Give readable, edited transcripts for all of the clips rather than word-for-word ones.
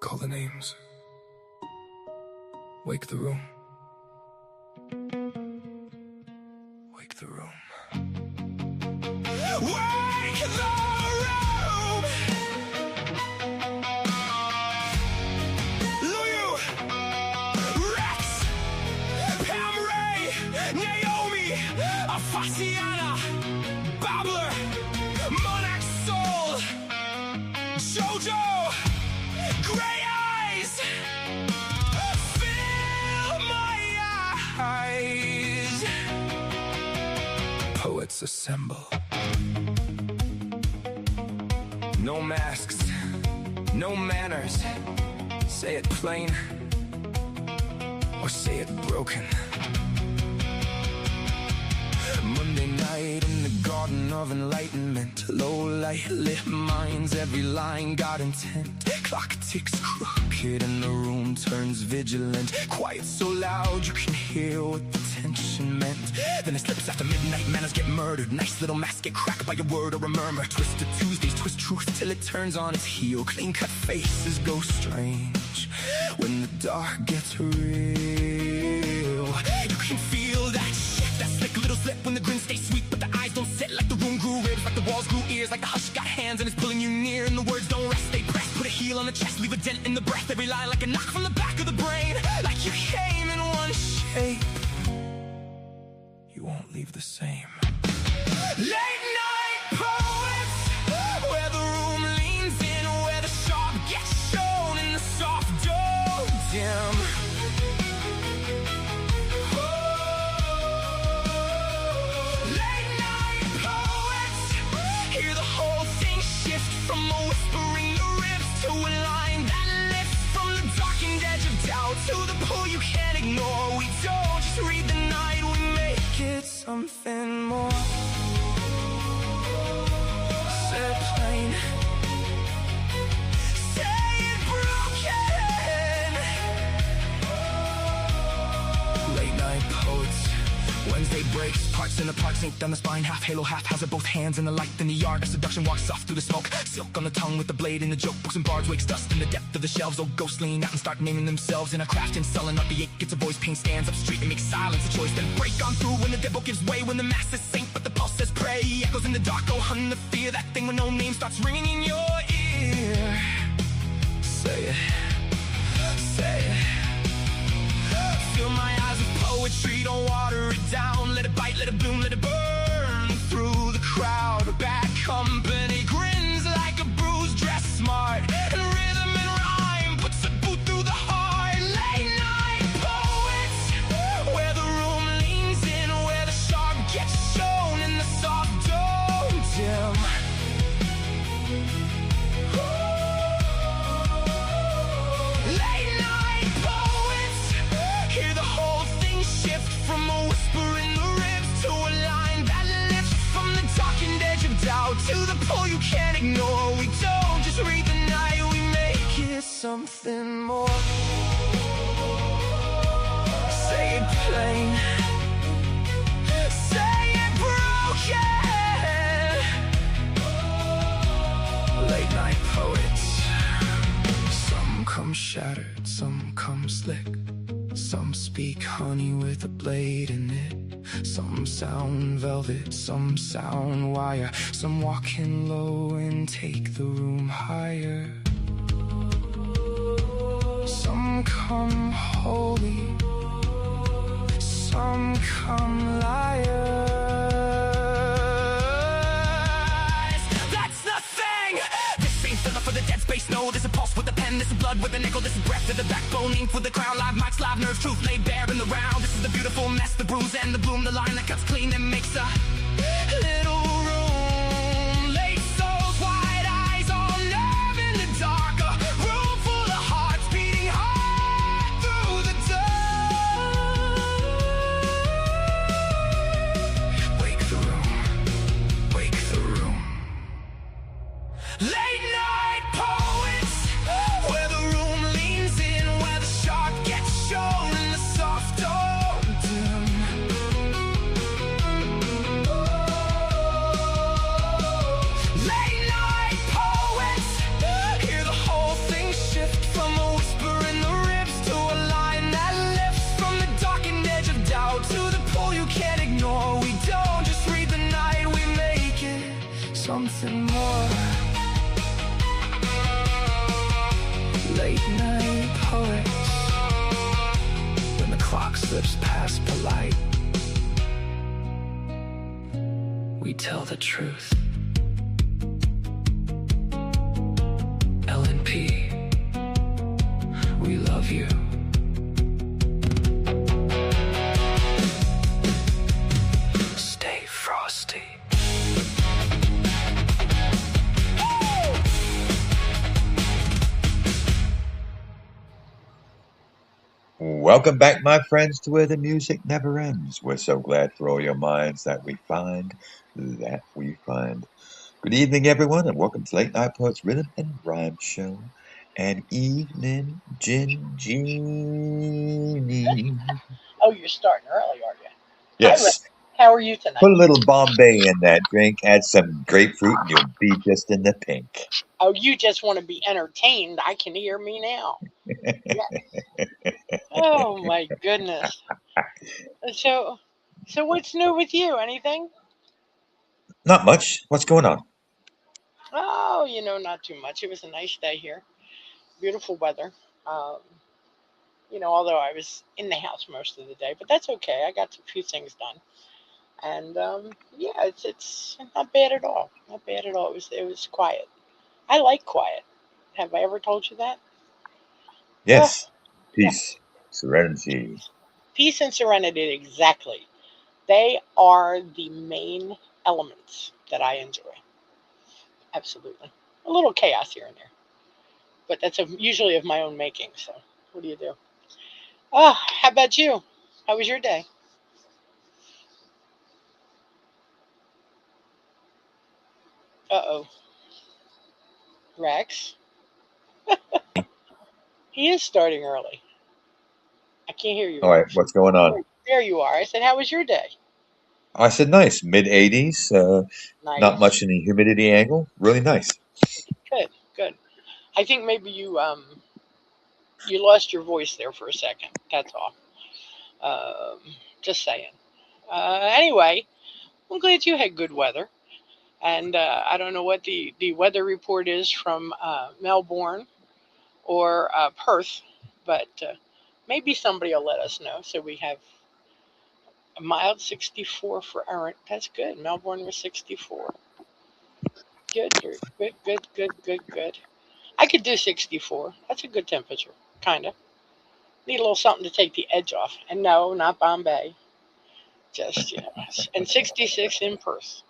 Call the names. Wake the room. Wake the room. Wake the room! Rex, Pamray, Naomi, Afasiana, Babbler, Monarch Soul, Jojo, Grey Eyes, fill my eyes. Poets assemble. No masks, no manners. Say it plain, or say it broken. Monday night in the garden of enlightenment. Low light lit minds, every line got intent. Clock ticks crooked and the room turns vigilant. Quiet so loud you can hear what the tension meant. Then it slips after midnight, manners get murdered. Nice little masks get cracked by a word or a murmur. Twisted Tuesdays twist truth till it turns on its heel. Clean cut faces go strange when the dark gets real. You can feel that shit, that slick little slip when the grin stays sweet, but the eyes don't sit. Like the room grew ribs, like the walls grew ears, like the hush got hands and it's pulling you near, and the words don't rest, they press. Put a heel on the chest, leave a dent in the breath. Every line like a knock from the back of the brain. Like you came in one shape, you won't leave the same. Late night poets, where the room leans in, where the sharp gets shown in the soft dome dim. Late night poets, hear the whole thing shift from a whisper in the ribs to a line that lifts from the darkened edge of doubt to the pull you can't ignore. We don't just read the night, we make it something more. Say it plain, say it broken. Late night poets, Wednesday breaks, parts in the park, sink down the spine, half halo, half hazard, both hands in the light. In the yard, a seduction walks soft through the smoke, silk on the tongue with the blade in the joke. Books and bards wakes dust in the depth of the shelves. Old ghosts lean out and start naming themselves in a craft and sullen up the ache. Gets a voice, pain stands up straight and makes silence a choice. Then break on through when the devil gives way, when the masses sink but the pulse says pray. Echoes in the dark, go hunt the fear, that thing when no name starts ringing in your ear. Say it, say it. Fill my eyes with poetry, don't water it down. Let it bite, let it bloom, let it burn through the crowd. Bad company grins like a bruise, dressed smart, and rhythm and rhyme puts a boot through the heart. Late night poets, where the room leans in, where the sharp gets shown in the soft dome dim. Late night poets, hear the whole thing shift from a whisper in the ribs to a line that lifts from the darkened edge of doubt to the pull you can't ignore. We don't just read the night, we make it something more. Say it plain, say it broken. Late night poets, some come shattered, some come slick. Some speak honey with a blade in it. Some sound velvet, some sound wire. Some walk in low and take the room higher. Some come holy, some come liars. That's the thing! This ain't filler for the dead space, no. There's a pulse with the pen, this is blood with a nickel, this is breath to the backbone, ink with the crown. Live mics, live nerves, truth laid bare in the round. This is the beautiful mess, the bruise and the bloom, the line that cuts clean and makes a little room. Late souls, wide eyes, all nerve in the dark. A room full of hearts beating hard through the dark. Wake the room, wake the room. Late night poets, where the room leans in, where the sharp gets shown in the soft dome dim. tell the truth. LNP, we love you. Stay frosty. Welcome back, my friends, to Where the Music Never Ends. We're so glad for all your minds that we find. Good evening, everyone, and welcome to Late Night Poets Rhythm and Rhyme Show. And evening, Jeannie. Oh, you're starting early, are you? Hi, Rick. Yes, How are you tonight? put a little Bombay in that drink, add some grapefruit, and you'll be just in the pink. Oh, you just want to be entertained. I can hear me now. Yes. Oh my goodness. So what's new with you? Anything? Not much. What's going on? Oh, not too much. It was a nice day here. Beautiful weather. Um, although I was in the house most of the day, but that's okay. I got a few things done, and yeah, it's not bad at all. Not bad at all. It was quiet. I like quiet. Have I ever told you that? Yes, Yeah. peace, serenity. Peace and serenity, exactly. They are the main elements that I enjoy. Absolutely. A little chaos here and there, but that's usually of my own making. So, what do you do? Oh, how about you? How was your day? Uh-oh. Rex? He is starting early. I can't hear you, All right, Rex. what's going on? There you are. I said, how was your day? I said nice, mid 80s, not Nice. much in the humidity angle, really nice. Good, good. I think maybe you lost your voice there for a second. That's all. Um, just saying. Anyway, I'm glad you had good weather. And I don't know what the weather report is from Melbourne or Perth, but maybe somebody will let us know. So we have a mild 64 for Errant. That's good. Melbourne was 64. Good, good, good, good, good, good. I could do 64. That's a good temperature, kind of. Need a little something to take the edge off. And no, not Bombay. Just, and 66 in Perth.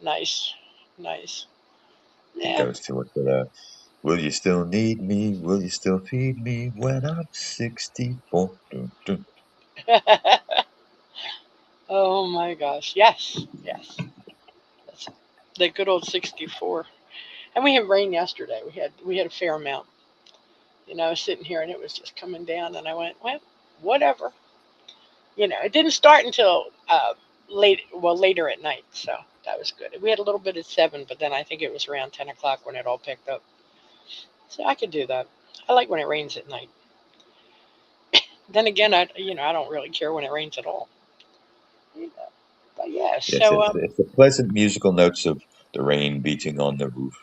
Nice, nice. It Yeah. goes to it, but will you still need me? Will you still feed me when I'm 64? Dun, dun. Oh my gosh. Yes, yes. That's the good old 64. And we had rain yesterday. We had a fair amount. I was sitting here and it was just coming down, and I went, well, whatever. It didn't start until later at night, so that was good. We had a little bit at 7, but then I think it was around 10 o'clock when it all picked up. So I could do that. I like when it rains at night. Then again, I don't really care when it rains at all. You know. But yeah, Yes, so it's the pleasant musical notes of the rain beating on the roof.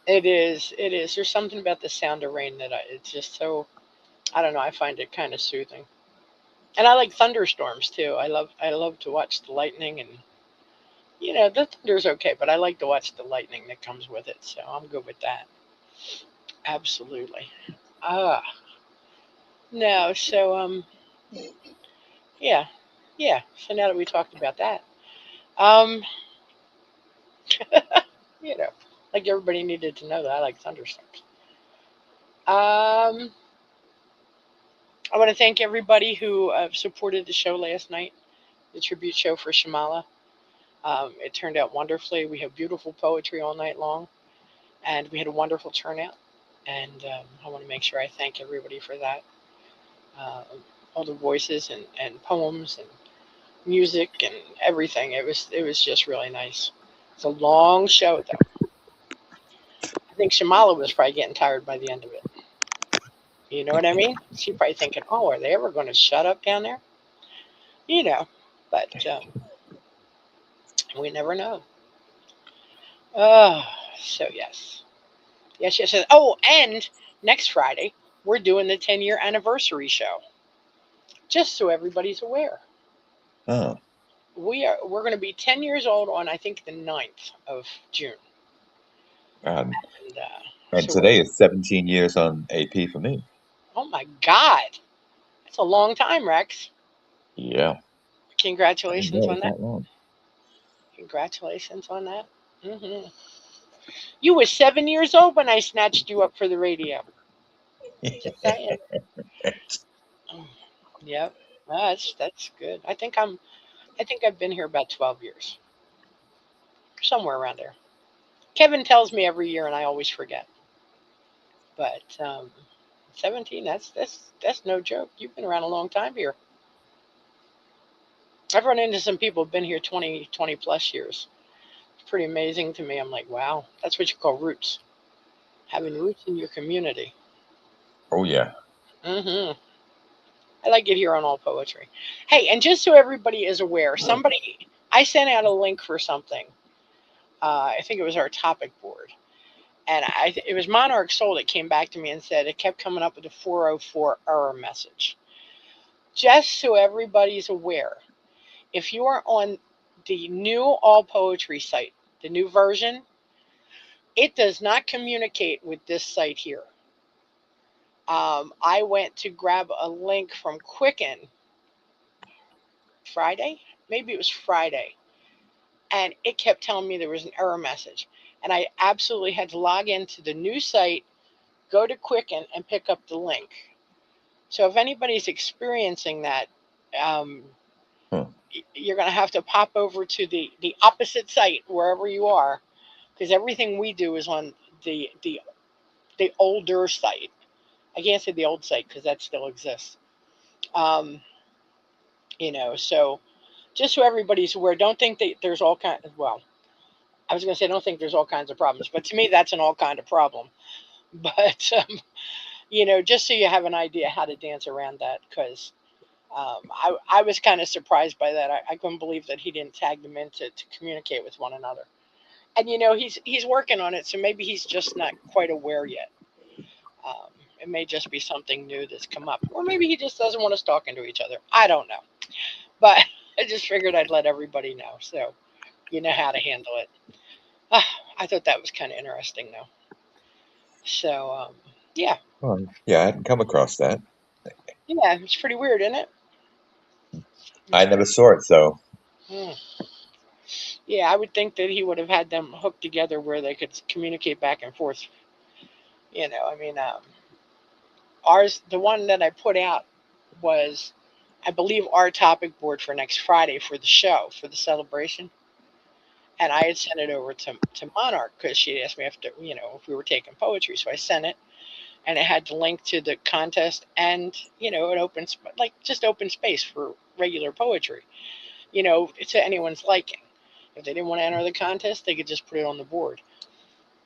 it is. It is. There's something about the sound of rain that it's just so. I don't know. I find it kind of soothing, and I like thunderstorms too. I love to watch the lightning, and the thunder's okay, but I like to watch the lightning that comes with it. So I'm good with that. Absolutely. Ah, no. So yeah, yeah. So now that we talked about that, um, you know, like everybody needed to know that I like thunderstorms. Um, I want to thank everybody who supported the show last night, the tribute show for Shamala. It turned out wonderfully. We have beautiful poetry all night long, and we had a wonderful turnout. And I want to make sure I thank everybody for that. Uh, all the voices and poems and music and everything. It was just really nice. It's a long show though. I think Shamala was probably getting tired by the end of it. You know what I mean? She probably thinking, "Oh, are they ever going to shut up down there?" You know, but we never know. Oh, so yes, yes, yes, yes. Oh, and next Friday we're doing the 10-year anniversary show. Just so everybody's aware. Oh, we're going to be 10 years old on, I think, the 9th of June. And And so, today is 17 years on AP for me. oh my God, that's a long time, Rex. Yeah. I Congratulations know, on it's that. that long. Congratulations on that. You were 7 years old when I snatched you up for the radio. Just saying. Yep. That's good. I think I've been here about 12 years. Somewhere around there. Kevin tells me every year and I always forget. But 17, that's no joke. You've been around a long time here. I've run into some people who've been here 20 plus years. It's pretty amazing to me. I'm like, wow, that's what you call roots. Having roots in your community. Oh, yeah. I like it here on All Poetry. Hey, and just so everybody is aware, I sent out a link for something. I think it was our topic board. And it was Monarch Soul that came back to me and said it kept coming up with a 404 error message. Just so everybody's aware, if you are on the new All Poetry site, the new version, it does not communicate with this site here. I went to grab a link from Guqin Friday, maybe it was Friday, and it kept telling me there was an error message. And I absolutely had to log into the new site, go to Guqin, and pick up the link. So if anybody's experiencing that, um, you're going to have to pop over to the opposite site wherever you are, because everything we do is on the older site. I can't say the old site because that still exists. So just so everybody's aware, don't think that there's all kinds. Well, I was going to say don't think there's all kinds of problems, but to me that's an all kind of problem. But just so you have an idea how to dance around that, because I was kind of surprised by that. I couldn't believe that he didn't tag them in to communicate with one another. And he's working on it, so maybe he's just not quite aware yet. It may just be something new that's come up, or maybe he just doesn't want us talking to each other. I don't know, but I just figured I'd let everybody know, so you know how to handle it. I thought that was kind of interesting, though. So yeah, Yeah, I hadn't come across that. yeah, it's pretty weird, isn't it? I never saw it, so. Mm. Yeah, I would think that he would have had them hooked together where they could communicate back and forth. I mean, the one that I put out was, I believe, our topic board for next Friday for the show, for the celebration. And I had sent it over to Monarch because she asked me if we were taking poetry. So I sent it, and it had the link to the contest and, an open, just open space for regular poetry, to anyone's liking. If they didn't want to enter the contest, they could just put it on the board.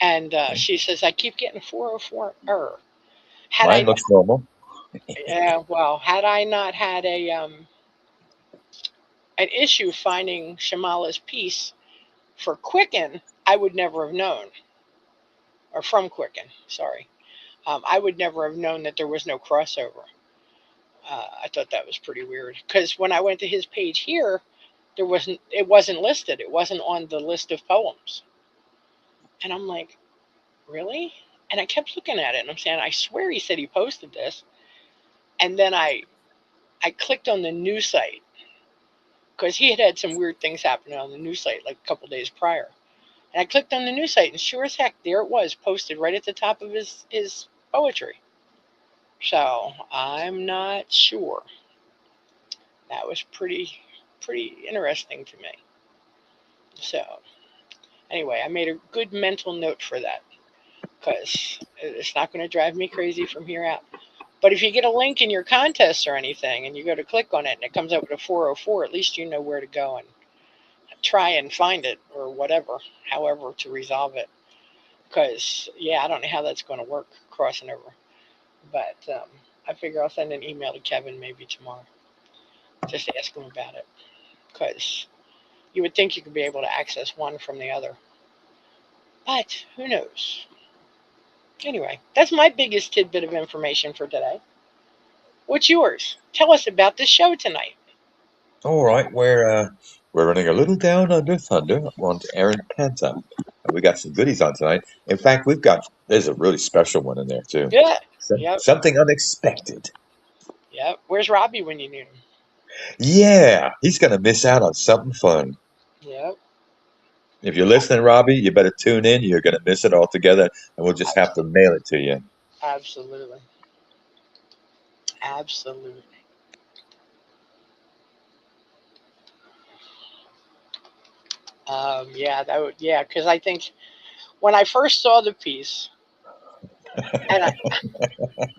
And she says, I keep getting 404 error. Mine looks normal. Yeah, well, had I not had an issue finding Shamala's piece for Guqin, I would never have known, or from Guqin, sorry. I would never have known that there was no crossover. I thought that was pretty weird because when I went to his page here, it wasn't listed. It wasn't on the list of poems. And I'm like, really? And I kept looking at it and I'm saying, I swear he said he posted this. And then I clicked on the new site because he had some weird things happening on the new site like a couple days prior. And I clicked on the new site and sure as heck, there it was posted right at the top of his poetry. So I'm not sure. That was pretty interesting to me. So anyway, I made a good mental note for that because it's not going to drive me crazy from here out. But if you get a link in your contest or anything and you go to click on it and it comes up with a 404, at least you know where to go and try and find it or whatever, however to resolve it. Because, yeah, I don't know how that's going to work crossing over. But I figure I'll send an email to Kevin maybe tomorrow. Just ask him about it. Because you would think you could be able to access one from the other. But who knows? Anyway, that's my biggest tidbit of information for today. What's yours? Tell us about this show tonight. All right, we're We're running a little down under thunder on Aaron Panta. And we got some goodies on tonight. In fact, there's a really special one in there, too. Yeah. Yep. Something unexpected. Yep. Where's Robbie when you need him? Yeah, he's going to miss out on something fun. Yep. If you're listening, Robbie, you better tune in. You're going to miss it altogether, and we'll just have to mail it to you. Absolutely. Absolutely. Yeah, because I think when I first saw the piece, and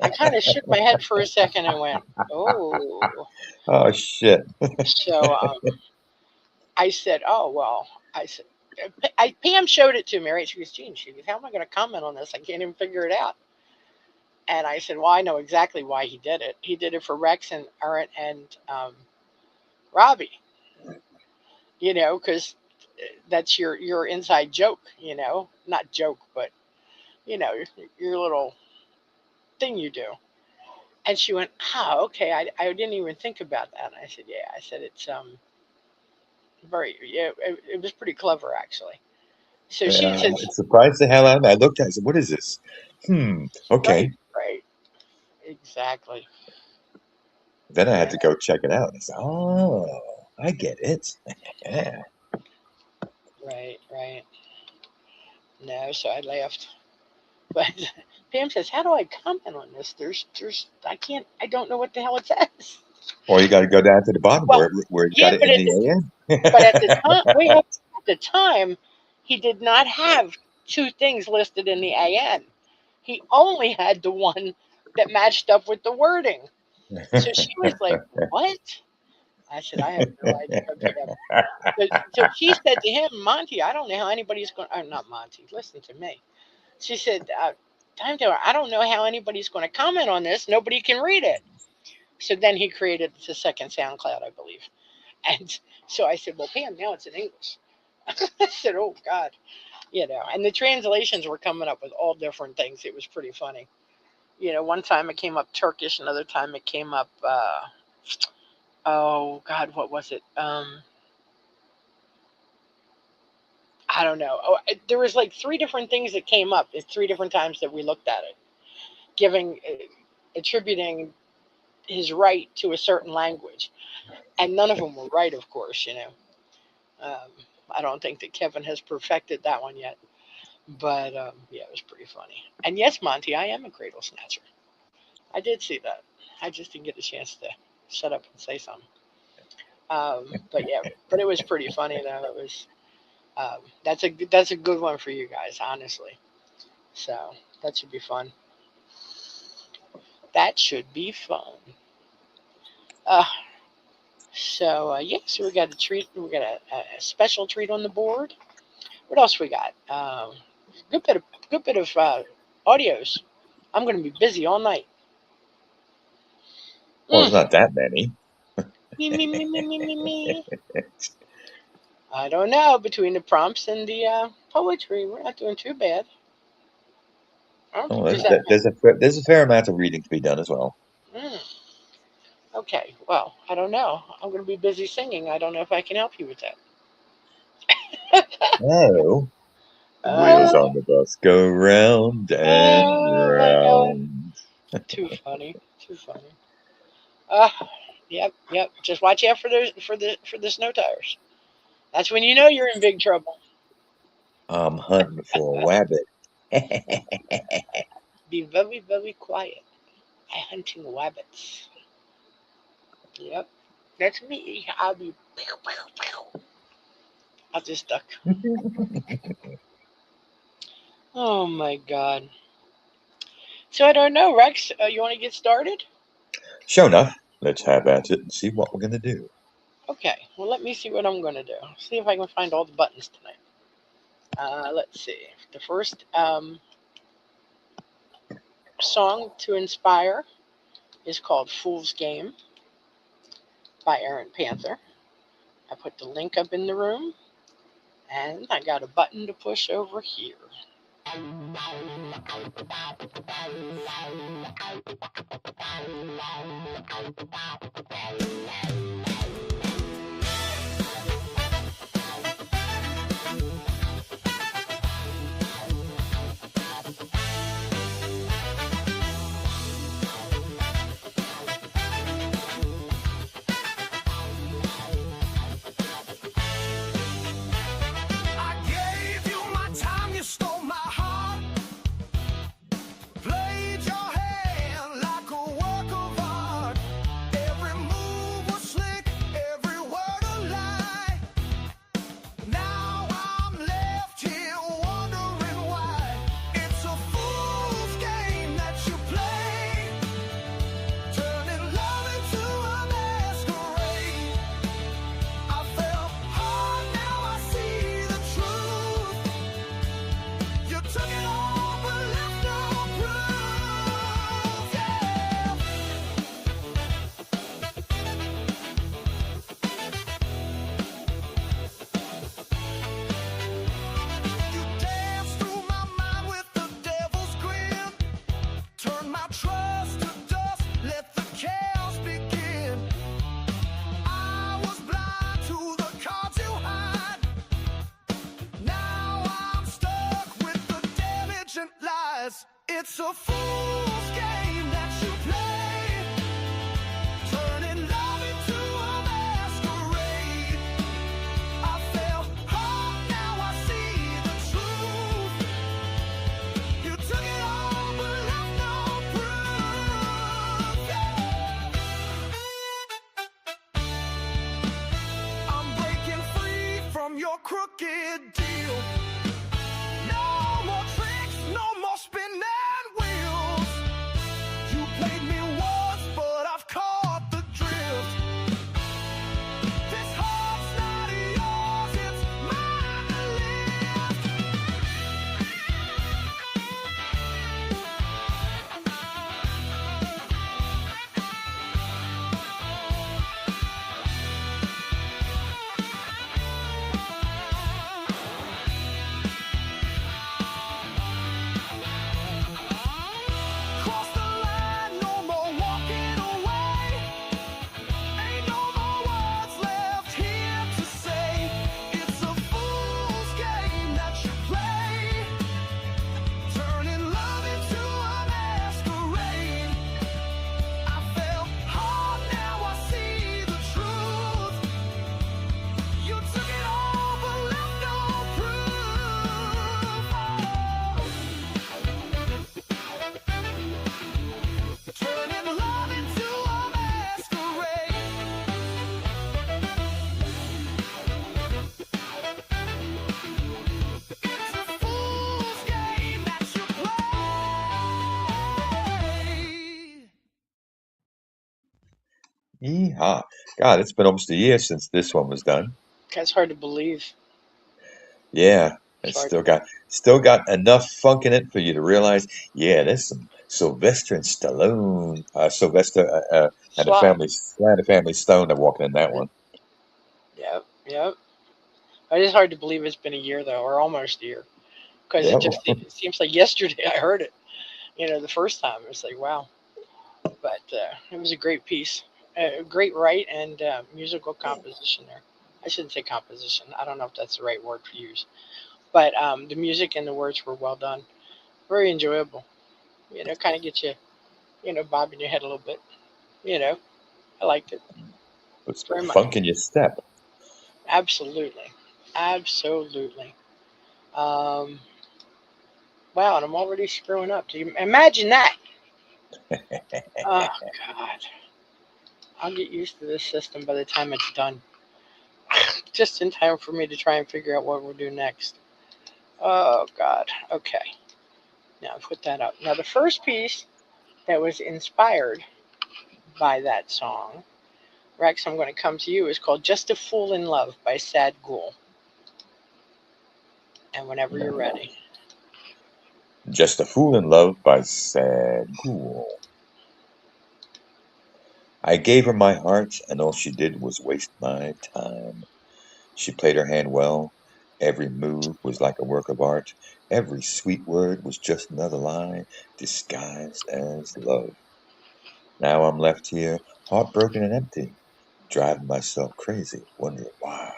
I kind of shook my head for a second and went, "Oh." Oh, shit. So I said, "Oh well." I said, Pam showed it to me, right? She goes, "Gene," she goes, "How am I going to comment on this? I can't even figure it out." And I said, "Well, I know exactly why he did it. He did it for Rex and Aaron and Robbie. Because that's your inside joke. Not joke, but your little thing you do." And she went, "Oh, okay. I didn't even think about that." And I said, "Yeah." I said, "It's it was pretty clever actually." So she said, It surprised the hell out of me. I looked at it and said, what is this? Okay. right, exactly. Then I had Yeah, to go check it out. I said, oh, I get it. Yeah. right. No, so I laughed. But Pam says, "How do I comment on this? I don't know what the hell it says." Or you got to go down to the bottom Well, where you yeah, got it in the but at the AM. time, at the time, he did not have two things listed in the AN. He only had the one that matched up with the wording. So she was like, "What?" I said, "I have no idea." So she said to him, "Monty, I don't know how anybody's going." Not Monty. Listen to me. She said, I don't know how anybody's going to comment on this. Nobody can read it." So then he created the second SoundCloud, I believe. And so I said, "Well, Pam, now it's in English." I said, "Oh God." And the translations were coming up with all different things. It was pretty funny. One time it came up Turkish, another time it came up, oh God, what was it? I don't know. There was like three different things that came up at three different times that we looked at it, attributing his right to a certain language. And none of them were right, of course, I don't think that Kevin has perfected that one yet. But yeah, it was pretty funny. And yes, Monty, I am a cradle snatcher. I did see that. I just didn't get a chance to shut up and say something. But yeah, but it was pretty funny though. It was that's a good one for you guys, honestly. So that should be fun. That should be fun. Uh, so we got a treat. We got a special treat on the board. What else we got? Good bit of audios. I'm going to be busy all night. Well, it's not that many. Me. I don't know. Between the prompts and the poetry, we're not doing too bad. I don't Oh, think there's that there's a fair amount of reading to be done as well. many. Okay, well, I don't know. I'm going to be busy singing. I don't know if I can help you with that. Oh, the wheels Oh, on the bus go round and my God. round. Too funny. Too funny. Uh, yep. Just watch out for the snow tires. That's when you know you're in big trouble. I'm hunting for a wabbit. Be very, very quiet. I'm hunting wabbits. Yep, that's me. I'll be. Pew, pew, pew. I'll just duck. Oh my God. So I don't know, Rex. You want to get started? Sure enough, let's have at it and see what we're going to do. Okay. Well, let me see what I'm going to do. See if I can find all the buttons tonight. Let's see. The first song to inspire is called "Fool's Game" by Aaron Panther. I put the link up in the room, and I got a button to push over here. It's a fool's game that you play, turning love into a masquerade. I fell hard, now I see the truth. You took it all but left no proof. I'm breaking free from your crooked deal. No more tricks, no more spinning wheels. You played me once, but I've caught the drift. This heart's not yours, it's mine to live. Cross the line, no more walking away. Ain't no more words left here to say. It's a fool's game that you play, turning love into a masquerade. I fell hard, now I see the truth. You took it all but left no proof. Turning love into a masquerade. It's a fool's game that you play. Yeehaw. God, it's been almost a year since this one was done. That's hard to believe. Yeah, It's it's hard. still got enough funk in it for you to realize, yeah, there's some Sylvester and Stallone. Sylvester and the Slot. family Stone are walking in that one. Yep, yep. It is hard to believe it's been a year though, or almost a year, because Yeah, it seems like yesterday I heard it. The first time it's like wow, but it was a great piece, a great write and musical composition there. I shouldn't say composition. I don't know if that's the right word to use, but the music and the words were well done, very enjoyable. Kind of get you, bobbing your head a little bit. I liked it put some very much. funk in your step. Absolutely, absolutely. Um, wow, and I'm already screwing up. Do you imagine that? Oh God, I'll get used to this system by the time it's done. Just in time for me to try and figure out what we'll do next. Oh God. Okay. Now put that up. Now the first piece that was inspired by that song, Rex, I'm going to come to you, is called "Just a Fool in Love" by Sad Ghoul. And whenever you're ready. Just a Fool in Love by Sad Ghoul. I gave her my heart, and all she did was waste my time. She played her hand well. Every move was like a work of art. Every sweet word was just another lie, disguised as love. Now I'm left here, heartbroken and empty, driving myself crazy, wondering why.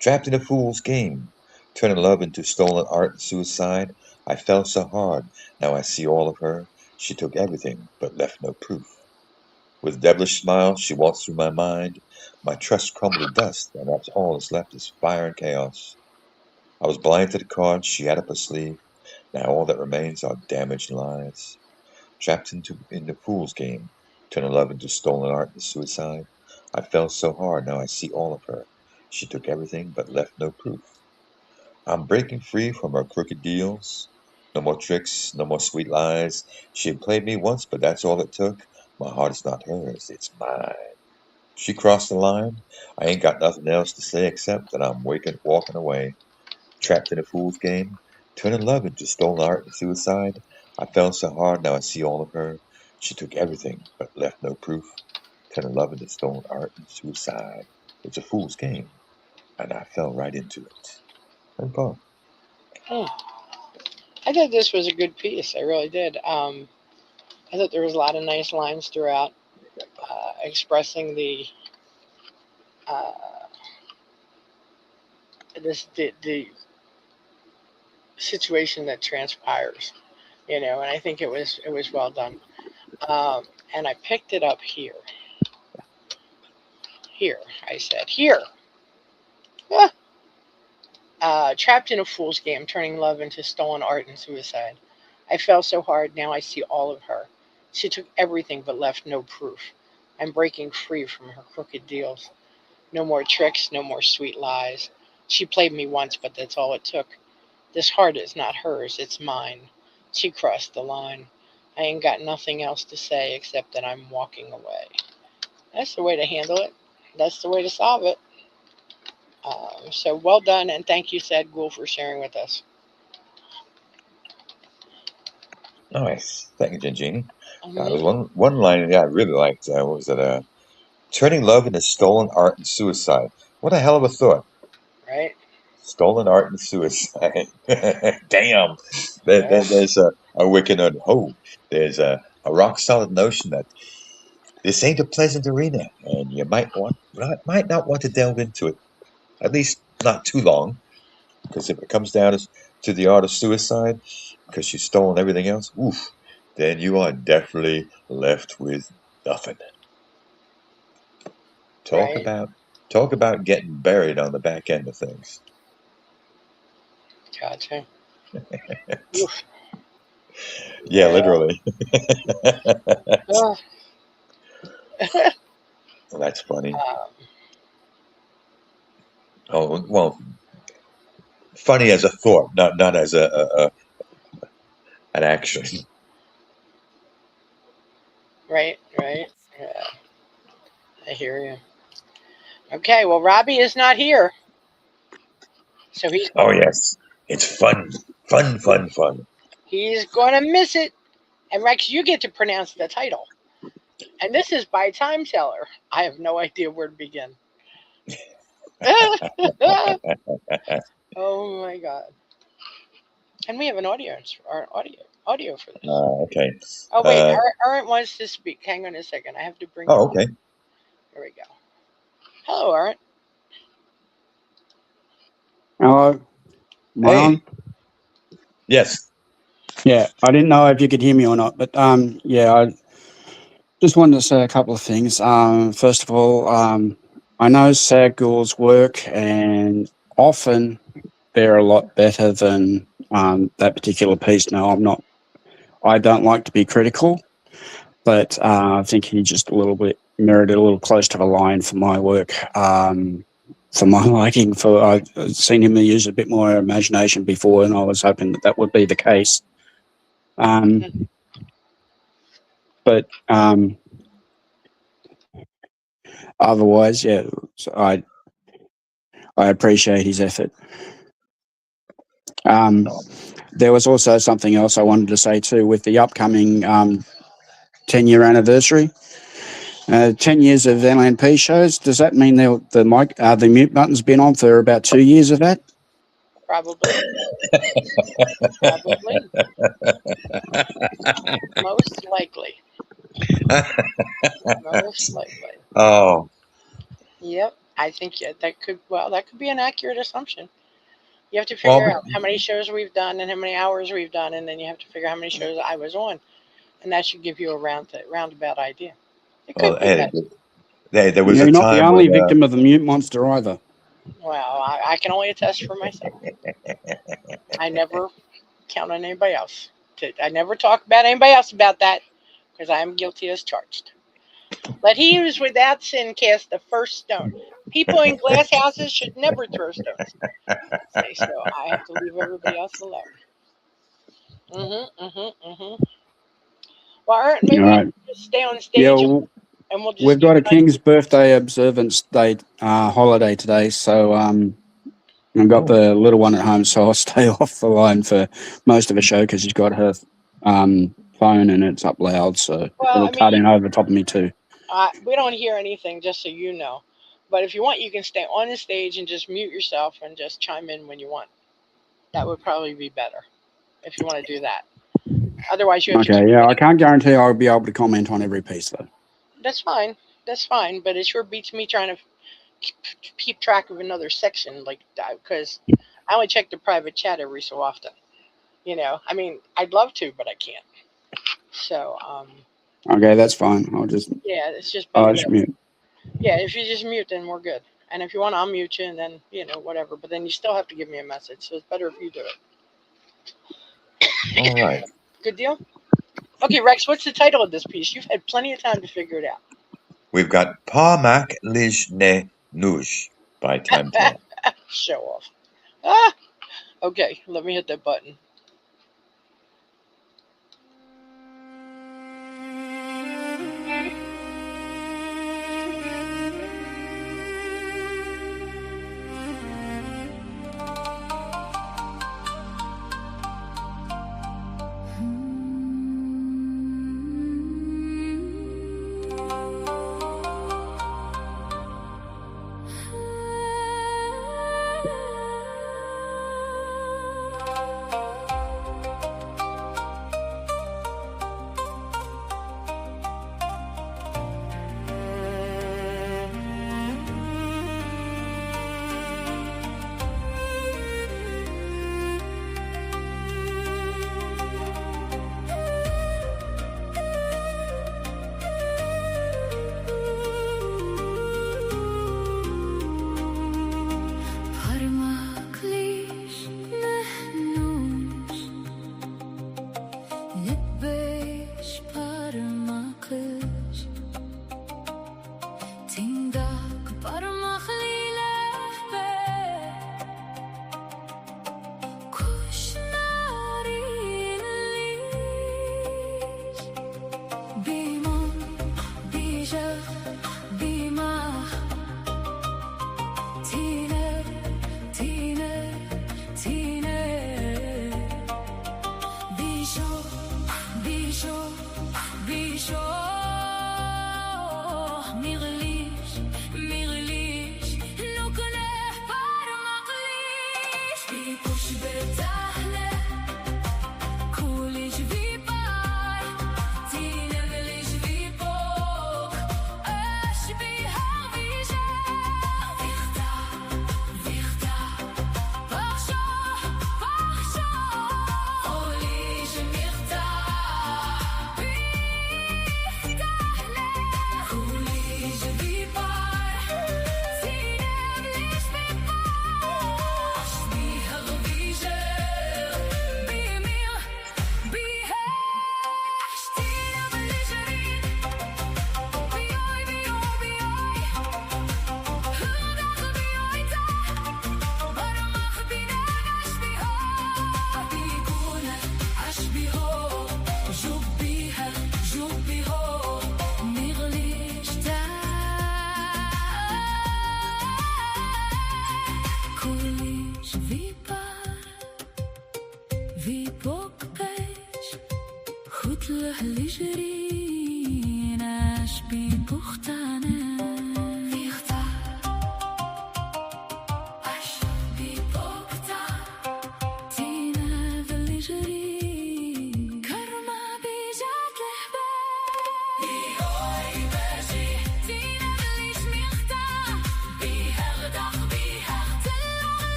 Trapped in a fool's game, turning love into stolen art and suicide. I fell so hard, now I see all of her. She took everything, but left no proof. With devilish smile, she walks through my mind. My trust crumbled to dust, and that's all that's left is fire and chaos. I was blind to the cards she had up her sleeve. Now all that remains are damaged lies. Trapped in the fool's game, turning love into stolen art and suicide. I fell so hard, now I see all of her. She took everything, but left no proof. I'm breaking free from her crooked deals. No more tricks, no more sweet lies. She had played me once, but that's all it took. My heart is not hers, it's mine. She crossed the line. I ain't got nothing else to say except that I'm walking away. Trapped in a fool's game, turning love into stolen art and suicide. I fell so hard, now I see all of her. She took everything, but left no proof. Turning love into stolen art and suicide. It's a fool's game, and I fell right into it. And Paul. Hmm. I thought this was a good piece. I really did. I thought there was a lot of nice lines throughout, expressing uh, the situation that transpires And I think it was well done. And I picked it up here. Here, I said, here. Trapped in a fool's game, turning love into stolen art and suicide. I fell so hard, now I see all of her. She took everything but left no proof. I'm breaking free from her crooked deals. No more tricks, no more sweet lies. She played me once, but that's all it took. This heart is not hers, it's mine. She crossed the line. I ain't got nothing else to say except that I'm walking away. That's the way to handle it. That's the way to solve it. So well done, and thank you, Sad Ghoul, for sharing with us. Nice. Thank you, Gingini. Mm-hmm. There's one line I really liked. What was it? Turning love into stolen art and suicide. What a hell of a thought. Right? Stolen art and suicide. Damn. Yeah. There's a wicked and oh, there's a rock solid notion that this ain't a pleasant arena, and you might not want to delve into it. At least not too long, because if it comes down to the art of suicide, because you've stolen everything else, oof, then you are definitely left with nothing. Talk Right. about talk about getting buried on the back end of things. Gotcha. Oof. Yeah, Yeah. literally. Oh. That's funny. um, Oh well, funny as a thought, not as an action. right. Right. Yeah. I hear you. Okay. Well, Robbie is not here, so Oh yes, it's fun, fun, fun, fun. he's gonna miss it. And Rex, you get to pronounce the title. And this is by Time Teller. I have no idea where to begin. Oh my god! And we have an audience, or audio for this. Okay. Oh wait, Uh, Aaron wants to speak. Hang on a second. I have to bring him oh, up. okay. Here we go. Hello, Aaron. Hello, am I Hey, on? yes. Yeah, I didn't know if you could hear me or not, but yeah, I just wanted to say a couple of things. First of all, I know Sad Ghoul's work, and often they're a lot better than that particular piece. No, I'm not. I don't like to be critical, but I think he just a little bit mirrored it a little close to the line for my work. For my liking, for I've seen him use a bit more imagination before, and I was hoping that that would be the case. But otherwise, yeah, so I appreciate his effort. There was also something else I wanted to say too with the upcoming 10-year anniversary. 10 years of LNP shows. Does that mean the mute button's been on for about 2 years of that? Probably. Probably. Most likely. Most likely. Oh, Yep. I think that could be an accurate assumption. You have to well, figure out how many shows we've done and how many hours we've done, and then you have to figure out how many shows I was on, and that should give you a roundabout idea. It could be hey, that. there was a You're not the time when only victim of the mute monster either. Well, I can only attest for myself. I never count on anybody else. I never talk about anybody else about that because I am guilty as charged. Let he who is without sin cast the first stone. People in glass houses should never throw stones. Okay, so I have to leave everybody else alone. Well, Art, All maybe you right. can just stay on Yeah, stage and we'll just we've give got a a nice. King's Birthday Observance Day holiday today, so I've got the little one at home, so I'll stay off the line for most of the show because she's got her phone and it's up loud, so Well, it'll I mean, cut in over the top of me too. we don't hear anything, just so you know. But if you want, you can stay on the stage and just mute yourself and just chime in when you want. That would probably be better if you want to do that. Otherwise, you have to keep. Okay, yeah, I can't guarantee I'll be able to comment on every piece though. That's fine. That's fine. But it sure beats me trying to keep track of another section like that because I only check the private chat every so often. I mean, I'd love to, but I can't. So, Okay, that's fine. yeah, it's just I'll better just that, mute. yeah, if you just mute, then we're good. And if you want to unmute you, and then, whatever. But then you still have to give me a message. So it's better if you do All right. it. Good deal? Okay, Rex, what's the title of this piece? You've had plenty of time to figure it out. We've got Pa Mac Lij Ne Nuj by Time Tell. Show off. Ah! Okay, let me hit that button.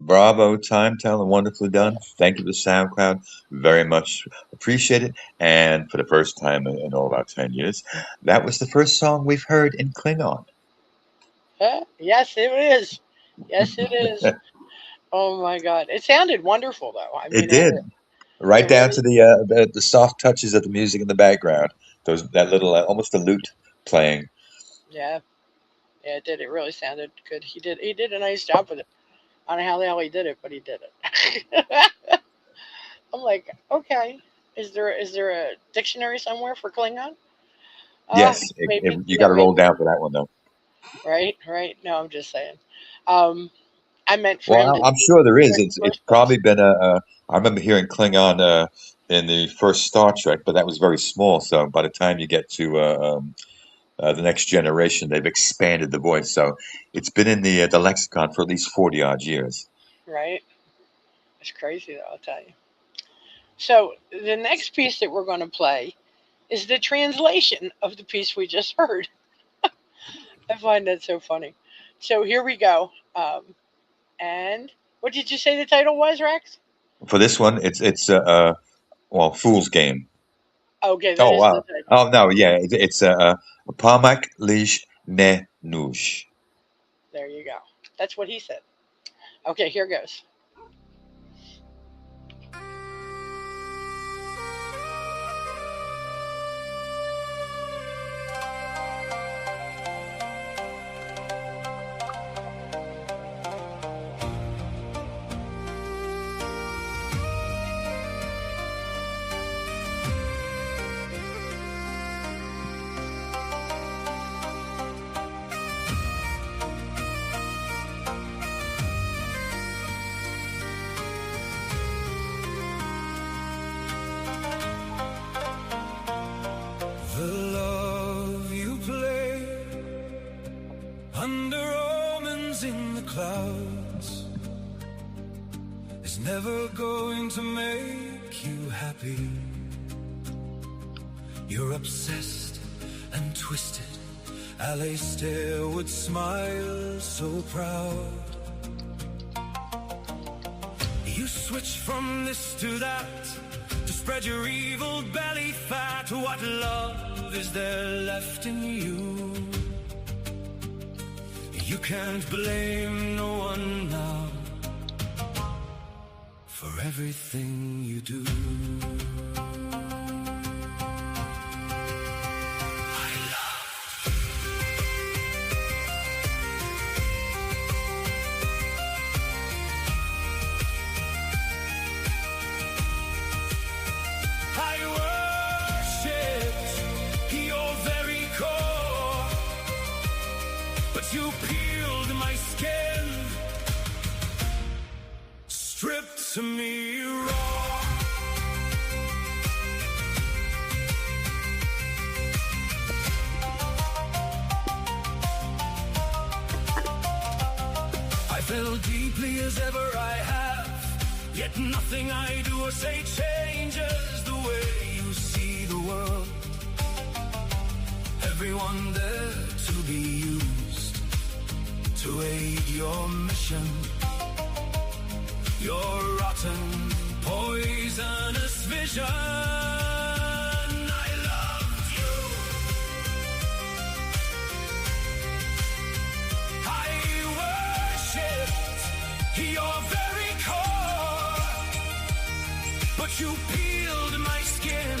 Bravo, Time Tell, and wonderfully done. Thank you to SoundCloud. Very much appreciate it. And for the first time in all about 10 years, that was the first song we've heard in Klingon. Yes, it is. Yes, it is. Oh my God, it sounded wonderful though. I It mean, did. Right it down to really. the soft touches of the music in the background. That little almost a lute playing. Yeah, yeah, it did. It really sounded good. He did a nice job with it. I don't know how the hell he did it, but he did it. I'm like, okay, is there a dictionary somewhere for Klingon? Yes, Maybe. you got Yeah, to roll maybe. down for that one though. Right, right. No, I'm just saying. Um, I meant for Well, him to I'm say sure there is. in the It's first place. probably been I remember hearing Klingon in the first Star Trek, but that was very small. So by the time you get to the next generation, they've expanded the voice. So it's been in the lexicon for at least 40 odd years. Right? It's crazy, though, I'll tell you. So the next piece that we're going to play is the translation of the piece we just heard. I find that so funny. So here we go. And what did you say the title was, Rex? For this one, well, Fool's Game. Okay, that Oh is the wow. title. Oh no, yeah, it's Pamak Lish Ne Nush. There you go. That's what he said. Okay, here goes. The love you play under omens in the clouds is never going to make you happy. You're obsessed and twisted. Alastair would smile so proud. You switch from this to that to spread your evil belly fat. What love is there left in you? You can't blame no one now for everything you do. You peeled my skin, stripped me raw. I fell deeply as ever I have, yet nothing I do or say changes the way you see the world. Everyone there to be used to aid your mission. Your rotten, poisonous vision. I loved you. I worshipped your very core, but you peeled my skin,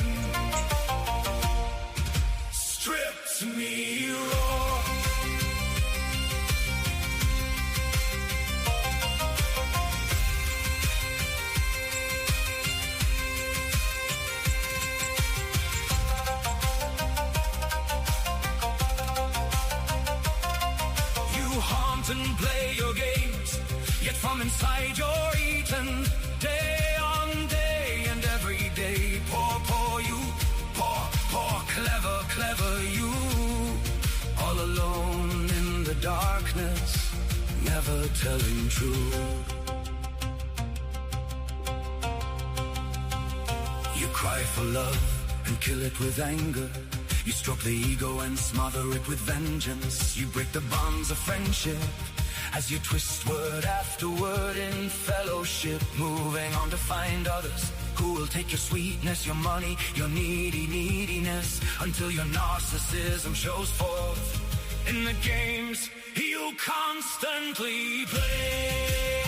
stripped me raw. And play your games, yet from inside you're eaten day on day and every day. Poor you, poor clever you, all alone in the darkness, never telling truth. You cry for love and kill it with anger. You stroke the ego and smother it with vengeance. You break the bonds of friendship as you twist word after word in fellowship, moving on to find others who will take your sweetness, your money, your neediness, until your narcissism shows forth in the games you constantly play.